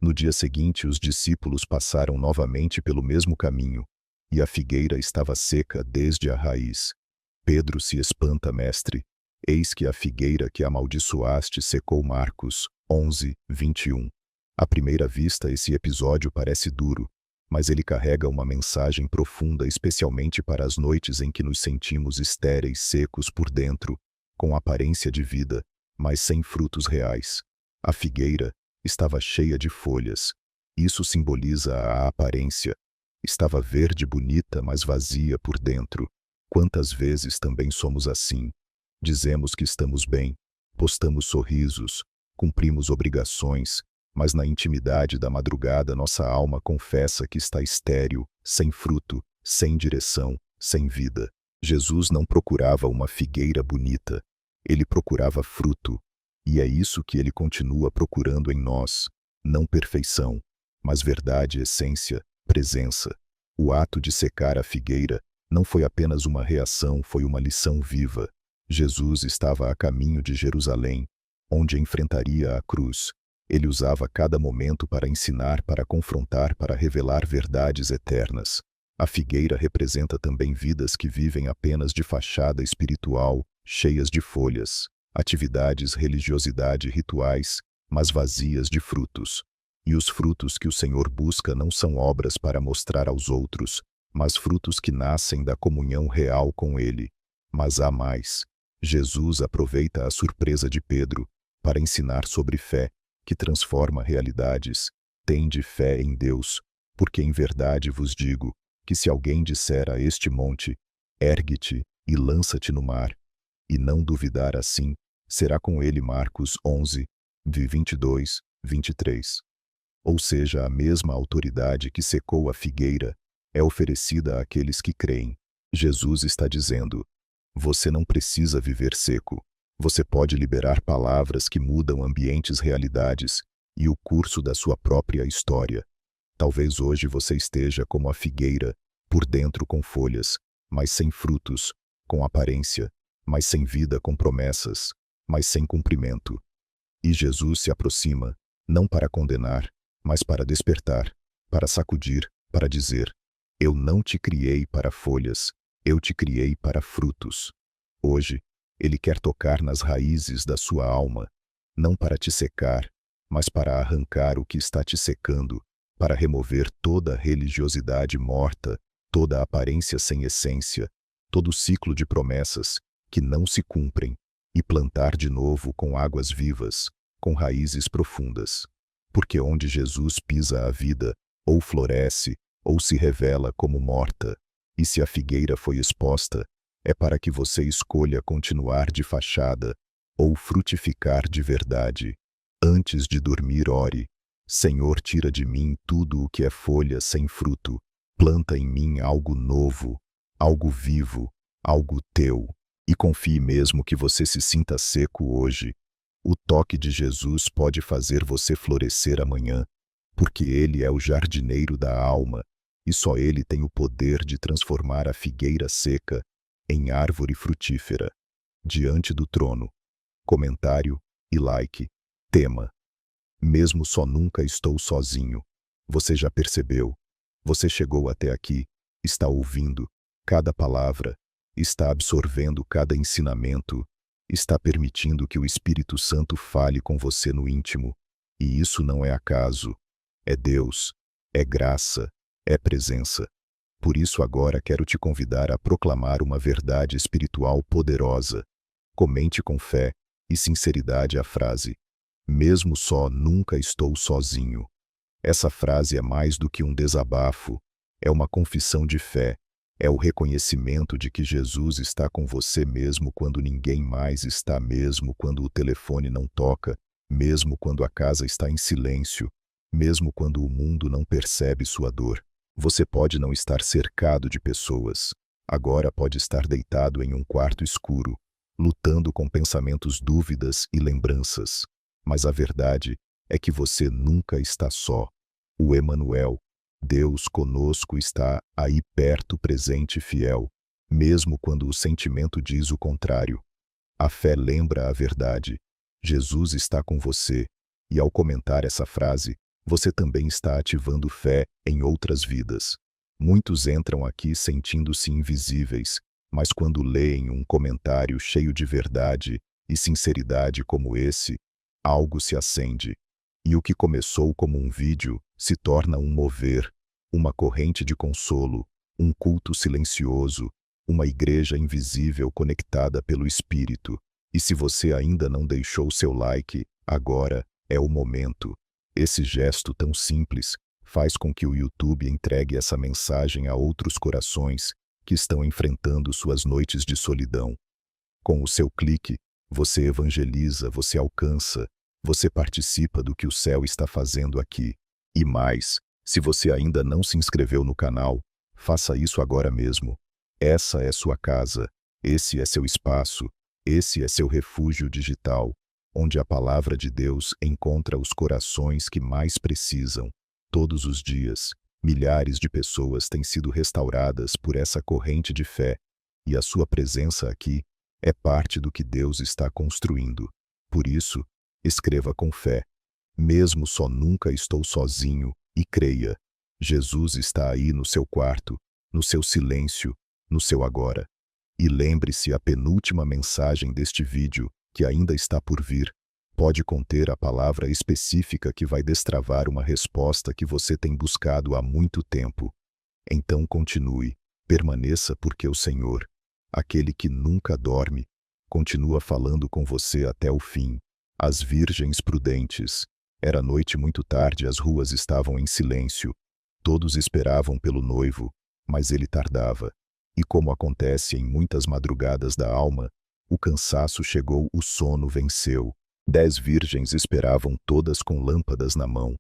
No dia seguinte os discípulos passaram novamente pelo mesmo caminho, e a figueira estava seca desde a raiz. Pedro se espanta: Mestre, eis que a figueira que amaldiçoaste secou. Marcos 11:21. À primeira vista esse episódio parece duro, mas ele carrega uma mensagem profunda, especialmente para as noites em que nos sentimos estéreis, secos por dentro, com aparência de vida, mas sem frutos reais. A figueira estava cheia de folhas. Isso simboliza a aparência. Estava verde, bonita, mas vazia por dentro. Quantas vezes também somos assim? Dizemos que estamos bem, postamos sorrisos, cumprimos obrigações, mas na intimidade da madrugada nossa alma confessa que está estéril, sem fruto, sem direção, sem vida. Jesus não procurava uma figueira bonita, ele procurava fruto, e é isso que ele continua procurando em nós: não perfeição, mas verdade, essência, presença. O ato de secar a figueira não foi apenas uma reação, foi uma lição viva. Jesus estava a caminho de Jerusalém, onde enfrentaria a cruz. Ele usava cada momento para ensinar, para confrontar, para revelar verdades eternas. A figueira representa também vidas que vivem apenas de fachada espiritual, cheias de folhas, atividades, religiosidade, rituais, mas vazias de frutos. E os frutos que o Senhor busca não são obras para mostrar aos outros, mas frutos que nascem da comunhão real com Ele. Mas há mais. Jesus aproveita a surpresa de Pedro para ensinar sobre fé, que transforma realidades. Tende fé em Deus, porque em verdade vos digo que se alguém disser a este monte: ergue-te e lança-te no mar, e não duvidar assim, será com ele. Marcos 11:22, 23. Ou seja, a mesma autoridade que secou a figueira é oferecida àqueles que creem. Jesus está dizendo: você não precisa viver seco. Você pode liberar palavras que mudam ambientes, realidades e o curso da sua própria história. Talvez hoje você esteja como a figueira, por dentro com folhas, mas sem frutos, com aparência, mas sem vida, com promessas, mas sem cumprimento. E Jesus se aproxima, não para condenar, mas para despertar, para sacudir, para dizer: eu não te criei para folhas, eu te criei para frutos. Hoje, Ele quer tocar nas raízes da sua alma, não para te secar, mas para arrancar o que está te secando, para remover toda a religiosidade morta, toda a aparência sem essência, todo o ciclo de promessas que não se cumprem, e plantar de novo com águas vivas, com raízes profundas. Porque onde Jesus pisa a vida, ou floresce, ou se revela como morta. E se a figueira foi exposta, é para que você escolha continuar de fachada ou frutificar de verdade. Antes de dormir, ore: Senhor, tira de mim tudo o que é folha sem fruto. Planta em mim algo novo, algo vivo, algo teu. E confie mesmo que você se sinta seco hoje. O toque de Jesus pode fazer você florescer amanhã, porque Ele é o jardineiro da alma, e só Ele tem o poder de transformar a figueira seca em árvore frutífera. Diante do trono. Comentário e like. Tema: mesmo só, nunca estou sozinho. Você já percebeu? Você chegou até aqui, está ouvindo cada palavra, está absorvendo cada ensinamento, Está permitindo que o Espírito Santo fale com você no íntimo. E isso não é acaso. É Deus. É graça. É presença. Por isso agora quero te convidar a proclamar uma verdade espiritual poderosa. Comente com fé e sinceridade a frase: mesmo só, nunca estou sozinho. Essa frase é mais do que um desabafo, é uma confissão de fé, é o reconhecimento de que Jesus está com você mesmo quando ninguém mais está, mesmo quando o telefone não toca, mesmo quando a casa está em silêncio, mesmo quando o mundo não percebe sua dor. Você pode não estar cercado de pessoas, agora pode estar deitado em um quarto escuro, lutando com pensamentos, dúvidas e lembranças. Mas a verdade é que você nunca está só. O Emanuel, Deus conosco, está aí perto, presente e fiel, mesmo quando o sentimento diz o contrário. A fé lembra a verdade. Jesus está com você, e ao comentar essa frase, você também está ativando fé em outras vidas. Muitos entram aqui sentindo-se invisíveis, mas quando leem um comentário cheio de verdade e sinceridade como esse, algo se acende. E o que começou como um vídeo se torna um mover, uma corrente de consolo, um culto silencioso, uma igreja invisível conectada pelo Espírito. E se você ainda não deixou seu like, agora é o momento. Esse gesto tão simples faz com que o YouTube entregue essa mensagem a outros corações que estão enfrentando suas noites de solidão. Com o seu clique, você evangeliza, você alcança, você participa do que o céu está fazendo aqui. E mais, se você ainda não se inscreveu no canal, faça isso agora mesmo. Essa é sua casa, esse é seu espaço, esse é seu refúgio digital, onde a palavra de Deus encontra os corações que mais precisam. Todos os dias, milhares de pessoas têm sido restauradas por essa corrente de fé, e a sua presença aqui é parte do que Deus está construindo. Por isso, escreva com fé: mesmo só, nunca estou sozinho, e creia, Jesus está aí no seu quarto, no seu silêncio, no seu agora. E lembre-se, a penúltima mensagem deste vídeo, que ainda está por vir, pode conter a palavra específica que vai destravar uma resposta que você tem buscado há muito tempo. Então continue, permaneça, porque o Senhor, aquele que nunca dorme, continua falando com você até o fim. As virgens prudentes. Era noite muito tarde, as ruas estavam em silêncio. Todos esperavam pelo noivo, mas ele tardava. E como acontece em muitas madrugadas da alma, o cansaço chegou, o sono venceu. 10 virgens esperavam, todas com lâmpadas na mão,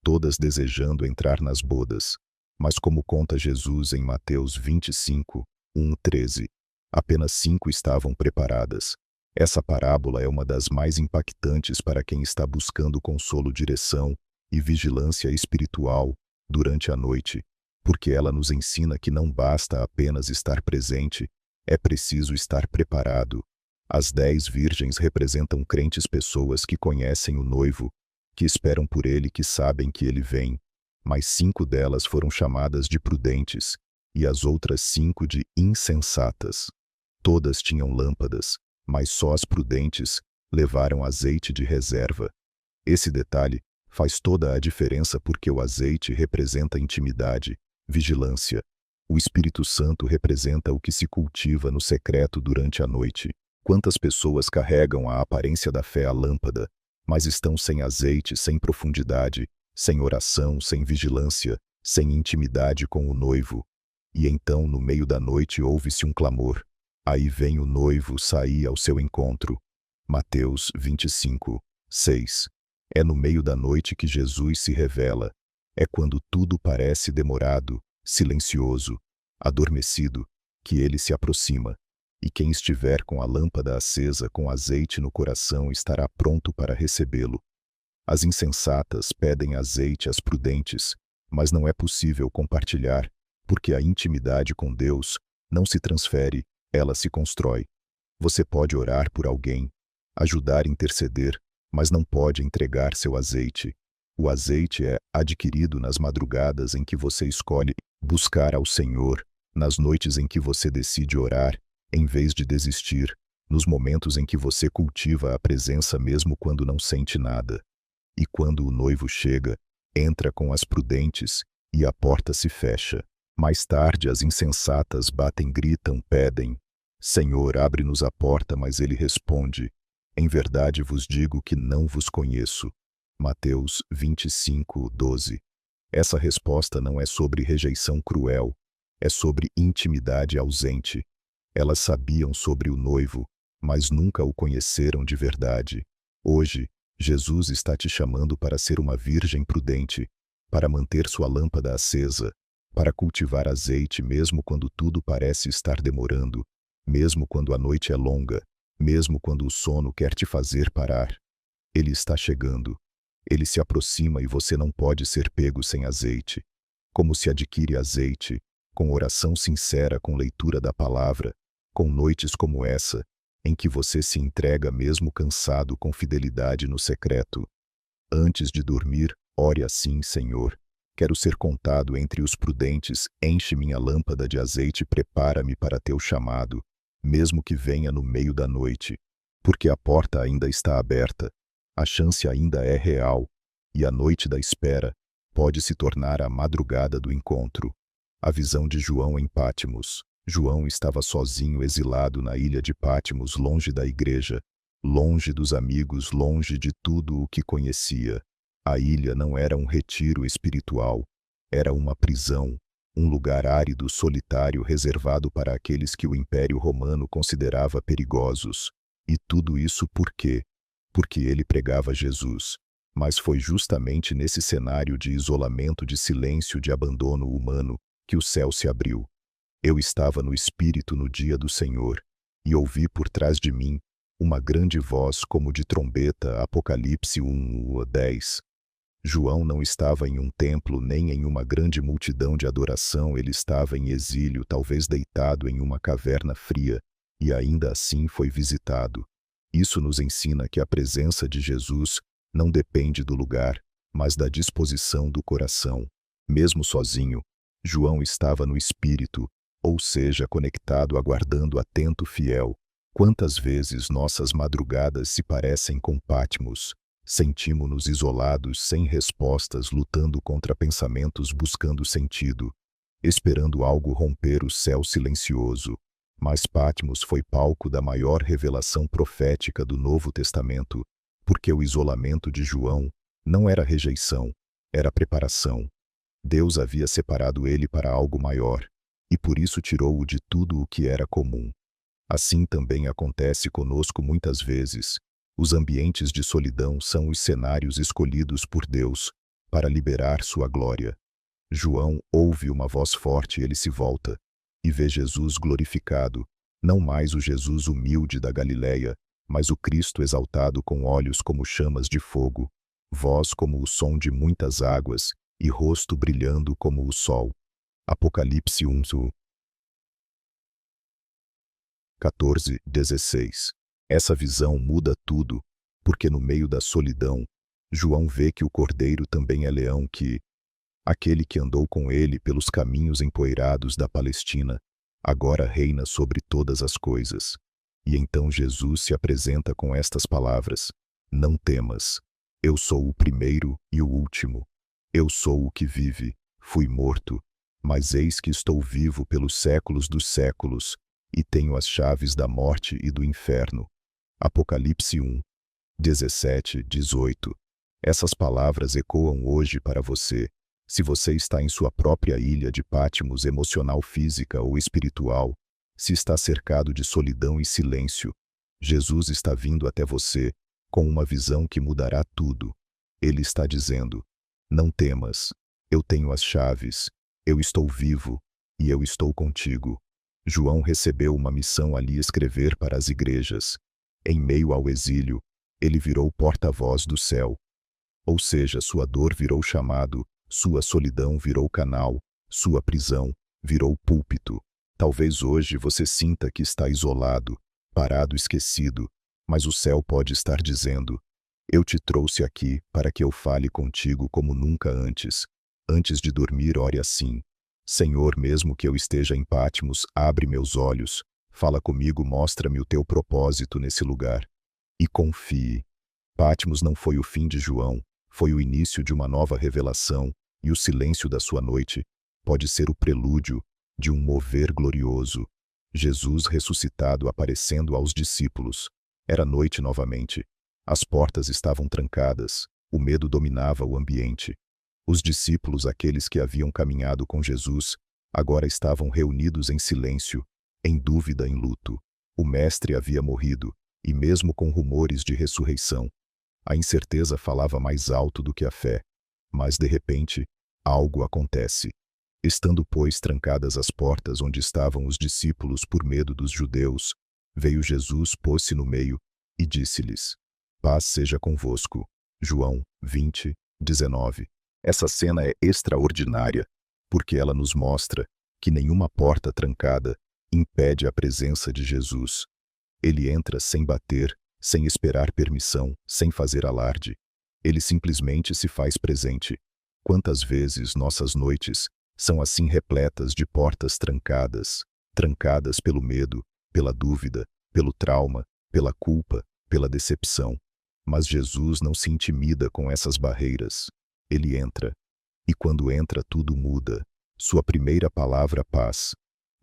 todas desejando entrar nas bodas. Mas como conta Jesus em Mateus 25, 1-13, apenas 5 estavam preparadas. Essa parábola é uma das mais impactantes para quem está buscando consolo, direção e vigilância espiritual durante a noite, porque ela nos ensina que não basta apenas estar presente, é preciso estar preparado. As 10 virgens representam crentes, pessoas que conhecem o noivo, que esperam por ele, que sabem que ele vem, mas 5 delas foram chamadas de prudentes e as outras 5 de insensatas. Todas tinham lâmpadas, mas só as prudentes levaram azeite de reserva. Esse detalhe faz toda a diferença, porque o azeite representa intimidade, vigilância. O Espírito Santo representa o que se cultiva no secreto durante a noite. Quantas pessoas carregam a aparência da fé, a lâmpada, mas estão sem azeite, sem profundidade, sem oração, sem vigilância, sem intimidade com o noivo. E então, no meio da noite, ouve-se um clamor: aí vem o noivo, sair ao seu encontro. Mateus 25, 6. É no meio da noite que Jesus se revela. É quando tudo parece demorado, silencioso, adormecido, que ele se aproxima. E quem estiver com a lâmpada acesa, com azeite no coração, estará pronto para recebê-lo. As insensatas pedem azeite às prudentes, mas não é possível compartilhar, porque a intimidade com Deus não se transfere, ela se constrói. Você pode orar por alguém, ajudar, interceder, mas não pode entregar seu azeite. O azeite é adquirido nas madrugadas em que você escolhe buscar ao Senhor, nas noites em que você decide orar, em vez de desistir, nos momentos em que você cultiva a presença mesmo quando não sente nada. E quando o noivo chega, entra com as prudentes, e a porta se fecha. Mais tarde as insensatas batem, gritam, pedem: Senhor, abre-nos a porta, mas ele responde: Em verdade vos digo que não vos conheço. Mateus 25:12. Essa resposta não é sobre rejeição cruel, é sobre intimidade ausente. Elas sabiam sobre o noivo, mas nunca o conheceram de verdade. Hoje, Jesus está te chamando para ser uma virgem prudente, para manter sua lâmpada acesa, para cultivar azeite mesmo quando tudo parece estar demorando, mesmo quando a noite é longa, mesmo quando o sono quer te fazer parar. Ele está chegando. Ele se aproxima e você não pode ser pego sem azeite. Como se adquire azeite? Com oração sincera, com leitura da palavra, com noites como essa, em que você se entrega mesmo cansado com fidelidade no secreto. Antes de dormir, ore assim: Senhor, quero ser contado entre os prudentes, enche minha lâmpada de azeite e prepara-me para teu chamado, mesmo que venha no meio da noite, porque a porta ainda está aberta, a chance ainda é real, e a noite da espera pode se tornar a madrugada do encontro. A visão de João em Pátimos. João estava sozinho, exilado na ilha de Pátimos, longe da igreja, longe dos amigos, longe de tudo o que conhecia. A ilha não era um retiro espiritual, era uma prisão, um lugar árido, solitário, reservado para aqueles que o Império Romano considerava perigosos. E tudo isso por quê? Porque ele pregava Jesus. Mas foi justamente nesse cenário de isolamento, de silêncio, de abandono humano, que o céu se abriu. Eu estava no Espírito no dia do Senhor, e ouvi por trás de mim uma grande voz como de trombeta. Apocalipse 1:10. João não estava em um templo nem em uma grande multidão de adoração, ele estava em exílio, talvez deitado em uma caverna fria, e ainda assim foi visitado. Isso nos ensina que a presença de Jesus não depende do lugar, mas da disposição do coração. Mesmo sozinho, João estava no Espírito, ou seja, conectado, aguardando, atento, fiel. Quantas vezes nossas madrugadas se parecem com Patmos? Sentimos-nos isolados, sem respostas, lutando contra pensamentos, buscando sentido, esperando algo romper o céu silencioso. Mas Patmos foi palco da maior revelação profética do Novo Testamento, porque o isolamento de João não era rejeição, era preparação. Deus havia separado ele para algo maior, e por isso tirou-o de tudo o que era comum. Assim também acontece conosco muitas vezes. Os ambientes de solidão são os cenários escolhidos por Deus para liberar sua glória. João ouve uma voz forte, ele se volta e vê Jesus glorificado, não mais o Jesus humilde da Galileia, mas o Cristo exaltado, com olhos como chamas de fogo, voz como o som de muitas águas e rosto brilhando como o sol. Apocalipse 1:14-16. Essa visão muda tudo, porque no meio da solidão, João vê que o Cordeiro também é leão, que aquele que andou com ele pelos caminhos empoeirados da Palestina, agora reina sobre todas as coisas. E então Jesus se apresenta com estas palavras: Não temas, eu sou o primeiro e o último. Eu sou o que vive, fui morto, mas eis que estou vivo pelos séculos dos séculos, e tenho as chaves da morte e do inferno. Apocalipse 1:17-18. Essas palavras ecoam hoje para você, se você está em sua própria ilha de Patmos, emocional, física ou espiritual, se está cercado de solidão e silêncio. Jesus está vindo até você com uma visão que mudará tudo. Ele está dizendo: Não temas, eu tenho as chaves, eu estou vivo, e eu estou contigo. João recebeu uma missão ali: escrever para as igrejas. Em meio ao exílio, ele virou porta-voz do céu. Ou seja, sua dor virou chamado, sua solidão virou canal, sua prisão virou púlpito. Talvez hoje você sinta que está isolado, parado, esquecido, mas o céu pode estar dizendo: Eu te trouxe aqui para que eu fale contigo como nunca antes. Antes de dormir, ore assim: Senhor, mesmo que eu esteja em Patmos, abre meus olhos, Fala comigo, mostra-me o teu propósito nesse lugar. E confie. Patmos não foi o fim de João, foi o início de uma nova revelação, e o silêncio da sua noite pode ser o prelúdio de um mover glorioso. Jesus ressuscitado aparecendo aos discípulos. Era noite novamente. As portas estavam trancadas, o medo dominava o ambiente. Os discípulos, aqueles que haviam caminhado com Jesus, agora estavam reunidos em silêncio, em dúvida, em luto. O Mestre havia morrido, e mesmo com rumores de ressurreição, a incerteza falava mais alto do que a fé. Mas, de repente, algo acontece. Estando, pois, trancadas as portas onde estavam os discípulos por medo dos judeus, veio Jesus, pôs-se no meio, e disse-lhes: Paz seja convosco. João 20, 19. Essa cena é extraordinária, porque ela nos mostra que nenhuma porta trancada impede a presença de Jesus. Ele entra sem bater, sem esperar permissão, sem fazer alarde. Ele simplesmente se faz presente. Quantas vezes nossas noites são assim repletas de portas trancadas, trancadas pelo medo, pela dúvida, pelo trauma, pela culpa, pela decepção. Mas Jesus não se intimida com essas barreiras. Ele entra. E quando entra, tudo muda. Sua primeira palavra, paz.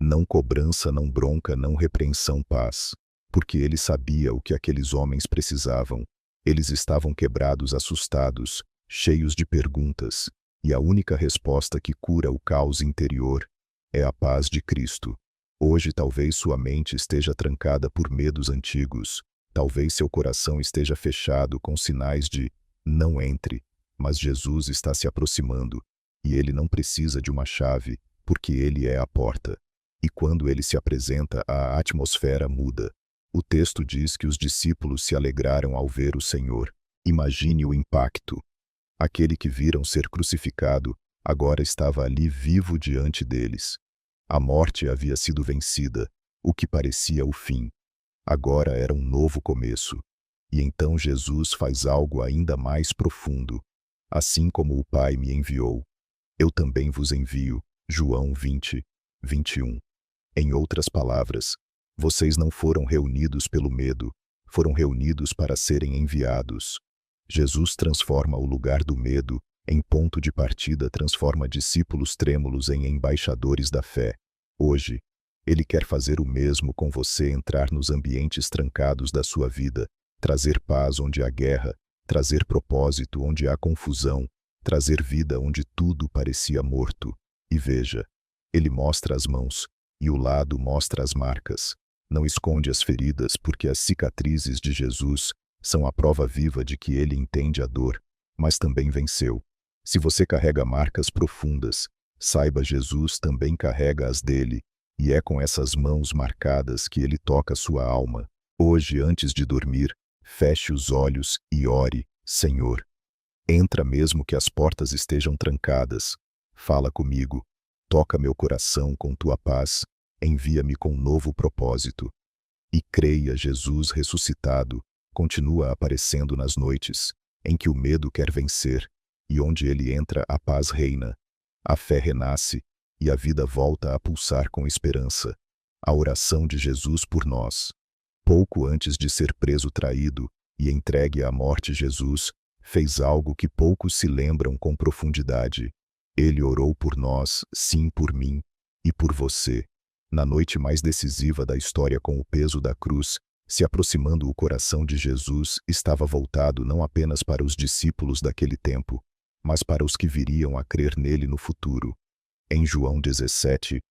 Não cobrança, não bronca, não repreensão, paz. Porque ele sabia o que aqueles homens precisavam. Eles estavam quebrados, assustados, cheios de perguntas. E a única resposta que cura o caos interior é a paz de Cristo. Hoje talvez sua mente esteja trancada por medos antigos. Talvez seu coração esteja fechado com sinais de não entre. Mas Jesus está se aproximando, e ele não precisa de uma chave, porque ele é a porta. E quando ele se apresenta, a atmosfera muda. O texto diz que os discípulos se alegraram ao ver o Senhor. Imagine o impacto. Aquele que viram ser crucificado, agora estava ali vivo diante deles. A morte havia sido vencida, o que parecia o fim. Agora era um novo começo. E então Jesus faz algo ainda mais profundo. Assim como o Pai me enviou, eu também vos envio. João 20, 21. Em outras palavras, vocês não foram reunidos pelo medo, foram reunidos para serem enviados. Jesus transforma o lugar do medo em ponto de partida, transforma discípulos trêmulos em embaixadores da fé. Hoje, Ele quer fazer o mesmo com você, entrar nos ambientes trancados da sua vida, trazer paz onde há guerra, trazer propósito onde há confusão, trazer vida onde tudo parecia morto. E veja, Ele mostra as mãos, e o lado mostra as marcas. Não esconde as feridas, porque as cicatrizes de Jesus são a prova viva de que ele entende a dor, mas também venceu. Se você carrega marcas profundas, saiba, Jesus também carrega as dele, e é com essas mãos marcadas que ele toca sua alma. Hoje, antes de dormir, feche os olhos e ore: Senhor, entra mesmo que as portas estejam trancadas. Fala comigo, toca meu coração com tua paz, envia-me com um novo propósito. E creia, Jesus ressuscitado continua aparecendo nas noites em que o medo quer vencer, e onde ele entra, a paz reina. A fé renasce, e a vida volta a pulsar com esperança. A oração de Jesus por nós. Pouco antes de ser preso, traído e entregue à morte, Jesus fez algo que poucos se lembram com profundidade. Ele orou por nós, sim, por mim e por você. Na noite mais decisiva da história, com o peso da cruz se aproximando, o coração de Jesus estava voltado não apenas para os discípulos daquele tempo, mas para os que viriam a crer nele no futuro. Em João 17,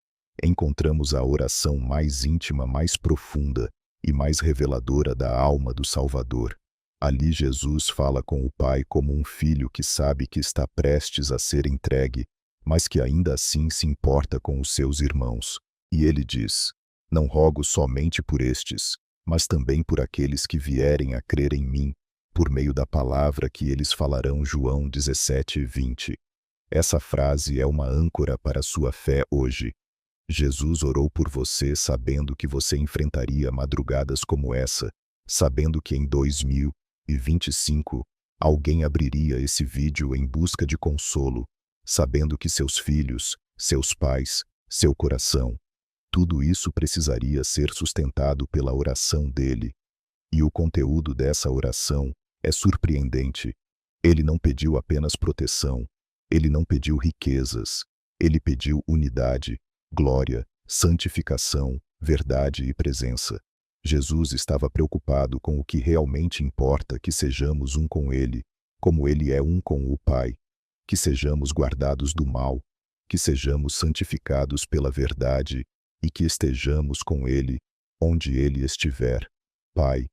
encontramos a oração mais íntima, mais profunda e mais reveladora da alma do Salvador. Ali Jesus fala com o Pai como um filho que sabe que está prestes a ser entregue, mas que ainda assim se importa com os seus irmãos. E ele diz: Não rogo somente por estes, mas também por aqueles que vierem a crer em mim, por meio da palavra que eles falarão. João 17, 20. Essa frase é uma âncora para a sua fé hoje. Jesus orou por você sabendo que você enfrentaria madrugadas como essa, sabendo que em 2025 alguém abriria esse vídeo em busca de consolo, sabendo que seus filhos, seus pais, seu coração, Tudo isso precisaria ser sustentado pela oração dele. E o conteúdo dessa oração é surpreendente. Ele não pediu apenas proteção, ele não pediu riquezas, ele pediu unidade, glória, santificação, verdade e presença. Jesus estava preocupado com o que realmente importa, que sejamos um com ele, como ele é um com o Pai, que sejamos guardados do mal, que sejamos santificados pela verdade e que estejamos com ele, onde ele estiver. Pai,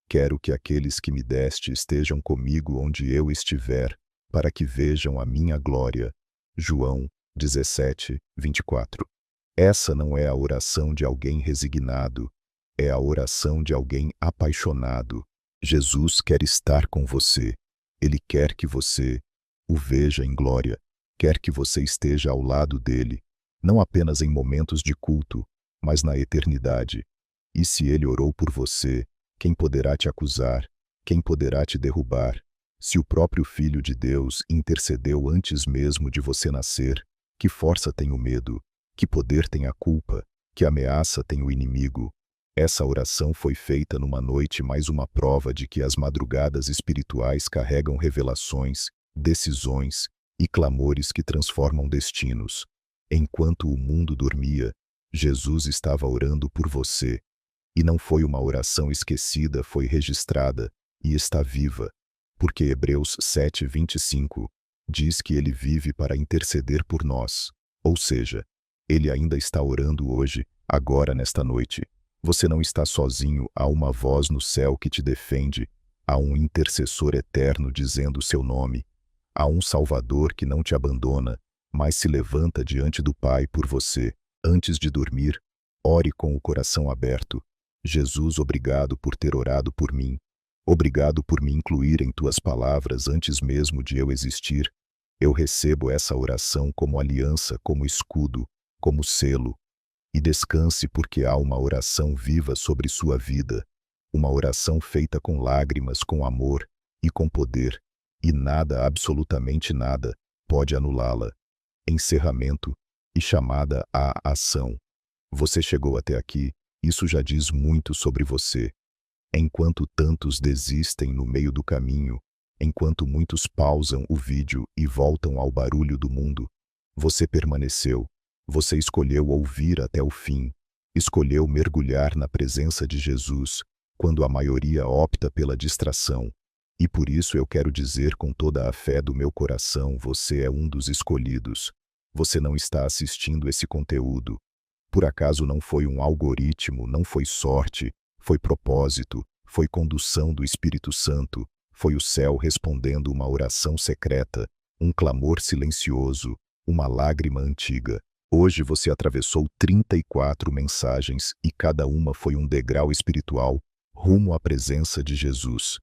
quero que aqueles que me deste estejam comigo onde eu estiver, para que vejam a minha glória. João 17, 24. Essa não é a oração de alguém resignado, é a oração de alguém apaixonado. Jesus quer estar com você. Ele quer que você o veja em glória, quer que você esteja ao lado dele, não apenas em momentos de culto, mas na eternidade. E se ele orou por você, quem poderá te acusar? Quem poderá te derrubar? Se o próprio Filho de Deus intercedeu antes mesmo de você nascer, que força tem o medo? Que poder tem a culpa? Que ameaça tem o inimigo? Essa oração foi feita numa noite, mais uma prova de que as madrugadas espirituais carregam revelações, decisões e clamores que transformam destinos. Enquanto o mundo dormia, Jesus estava orando por você. E não foi uma oração esquecida, foi registrada e está viva, porque Hebreus 7:25 diz que ele vive para interceder por nós. Ou seja, ele ainda está orando hoje, agora nesta noite. Você não está sozinho, há uma voz no céu que te defende, há um intercessor eterno dizendo seu nome, há um Salvador que não te abandona, mas se levanta diante do Pai por você. Antes de dormir, ore com o coração aberto. Jesus, obrigado por ter orado por mim. Obrigado por me incluir em tuas palavras antes mesmo de eu existir. Eu recebo essa oração como aliança, como escudo, como selo. E descanse, porque há uma oração viva sobre sua vida. Uma oração feita com lágrimas, com amor e com poder. E nada, absolutamente nada, pode anulá-la. Encerramento e chamada à ação. Você chegou até aqui, isso já diz muito sobre você. Enquanto tantos desistem no meio do caminho, enquanto muitos pausam o vídeo e voltam ao barulho do mundo, você permaneceu. Você escolheu ouvir até o fim, escolheu mergulhar na presença de Jesus, quando a maioria opta pela distração. E por isso eu quero dizer com toda a fé do meu coração, você é um dos escolhidos. Você não está assistindo esse conteúdo. Por acaso não foi um algoritmo, não foi sorte, foi propósito, foi condução do Espírito Santo, foi o céu respondendo uma oração secreta, um clamor silencioso, uma lágrima antiga. Hoje você atravessou 34 mensagens e cada uma foi um degrau espiritual rumo à presença de Jesus.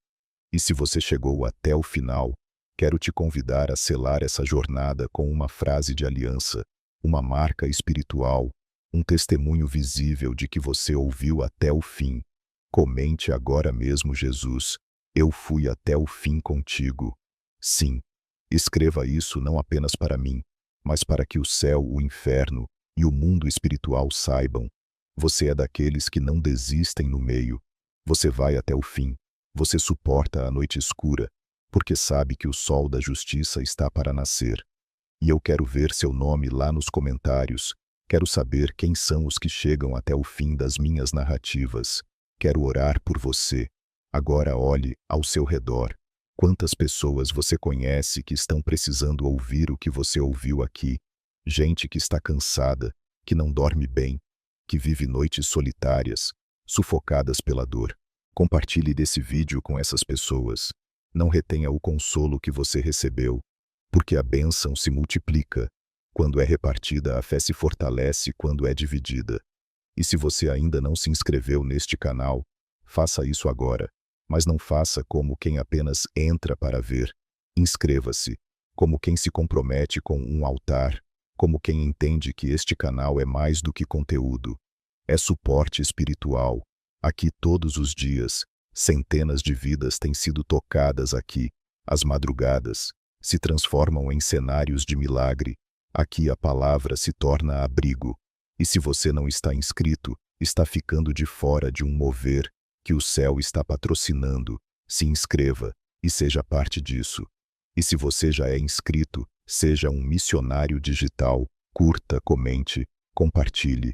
E se você chegou até o final, quero te convidar a selar essa jornada com uma frase de aliança, uma marca espiritual, um testemunho visível de que você ouviu até o fim. Comente agora mesmo: Jesus, eu fui até o fim contigo. Sim, escreva isso não apenas para mim, mas para que o céu, o inferno e o mundo espiritual saibam. Você é daqueles que não desistem no meio. Você vai até o fim. Você suporta a noite escura, porque sabe que o sol da justiça está para nascer. E eu quero ver seu nome lá nos comentários. Quero saber quem são os que chegam até o fim das minhas narrativas. Quero orar por você. Agora olhe ao seu redor. Quantas pessoas você conhece que estão precisando ouvir o que você ouviu aqui? Gente que está cansada, que não dorme bem, que vive noites solitárias, sufocadas pela dor. Compartilhe desse vídeo com essas pessoas. Não retenha o consolo que você recebeu, porque a bênção se multiplica. Quando é repartida, a fé se fortalece quando é dividida. E se você ainda não se inscreveu neste canal, faça isso agora. Mas não faça como quem apenas entra para ver. Inscreva-se, como quem se compromete com um altar, como quem entende que este canal é mais do que conteúdo. É suporte espiritual. Aqui todos os dias, centenas de vidas têm sido tocadas aqui. As madrugadas se transformam em cenários de milagre. Aqui a palavra se torna abrigo. E se você não está inscrito, está ficando de fora de um mover que o céu está patrocinando. Se inscreva e seja parte disso. E se você já é inscrito, seja um missionário digital, curta, comente, compartilhe.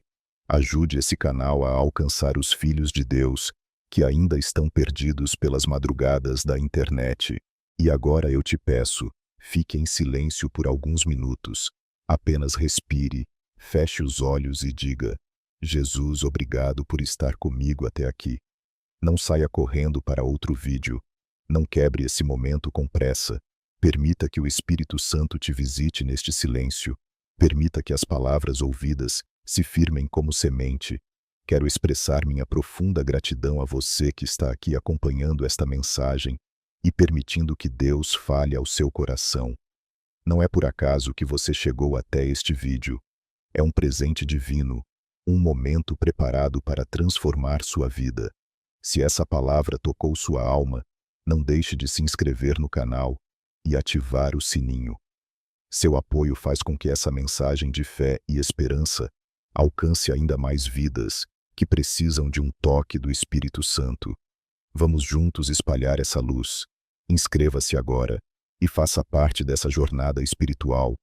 Ajude esse canal a alcançar os filhos de Deus que ainda estão perdidos pelas madrugadas da internet. E agora eu te peço, fique em silêncio por alguns minutos. Apenas respire, feche os olhos e diga: Jesus, obrigado por estar comigo até aqui. Não saia correndo para outro vídeo. Não quebre esse momento com pressa. Permita que o Espírito Santo te visite neste silêncio. Permita que as palavras ouvidas se firmem como semente. Quero expressar minha profunda gratidão a você que está aqui acompanhando esta mensagem e permitindo que Deus fale ao seu coração. Não é por acaso que você chegou até este vídeo. É um presente divino, um momento preparado para transformar sua vida. Se essa palavra tocou sua alma, não deixe de se inscrever no canal e ativar o sininho. Seu apoio faz com que essa mensagem de fé e esperança alcance ainda mais vidas que precisam de um toque do Espírito Santo. Vamos juntos espalhar essa luz. Inscreva-se agora e faça parte dessa jornada espiritual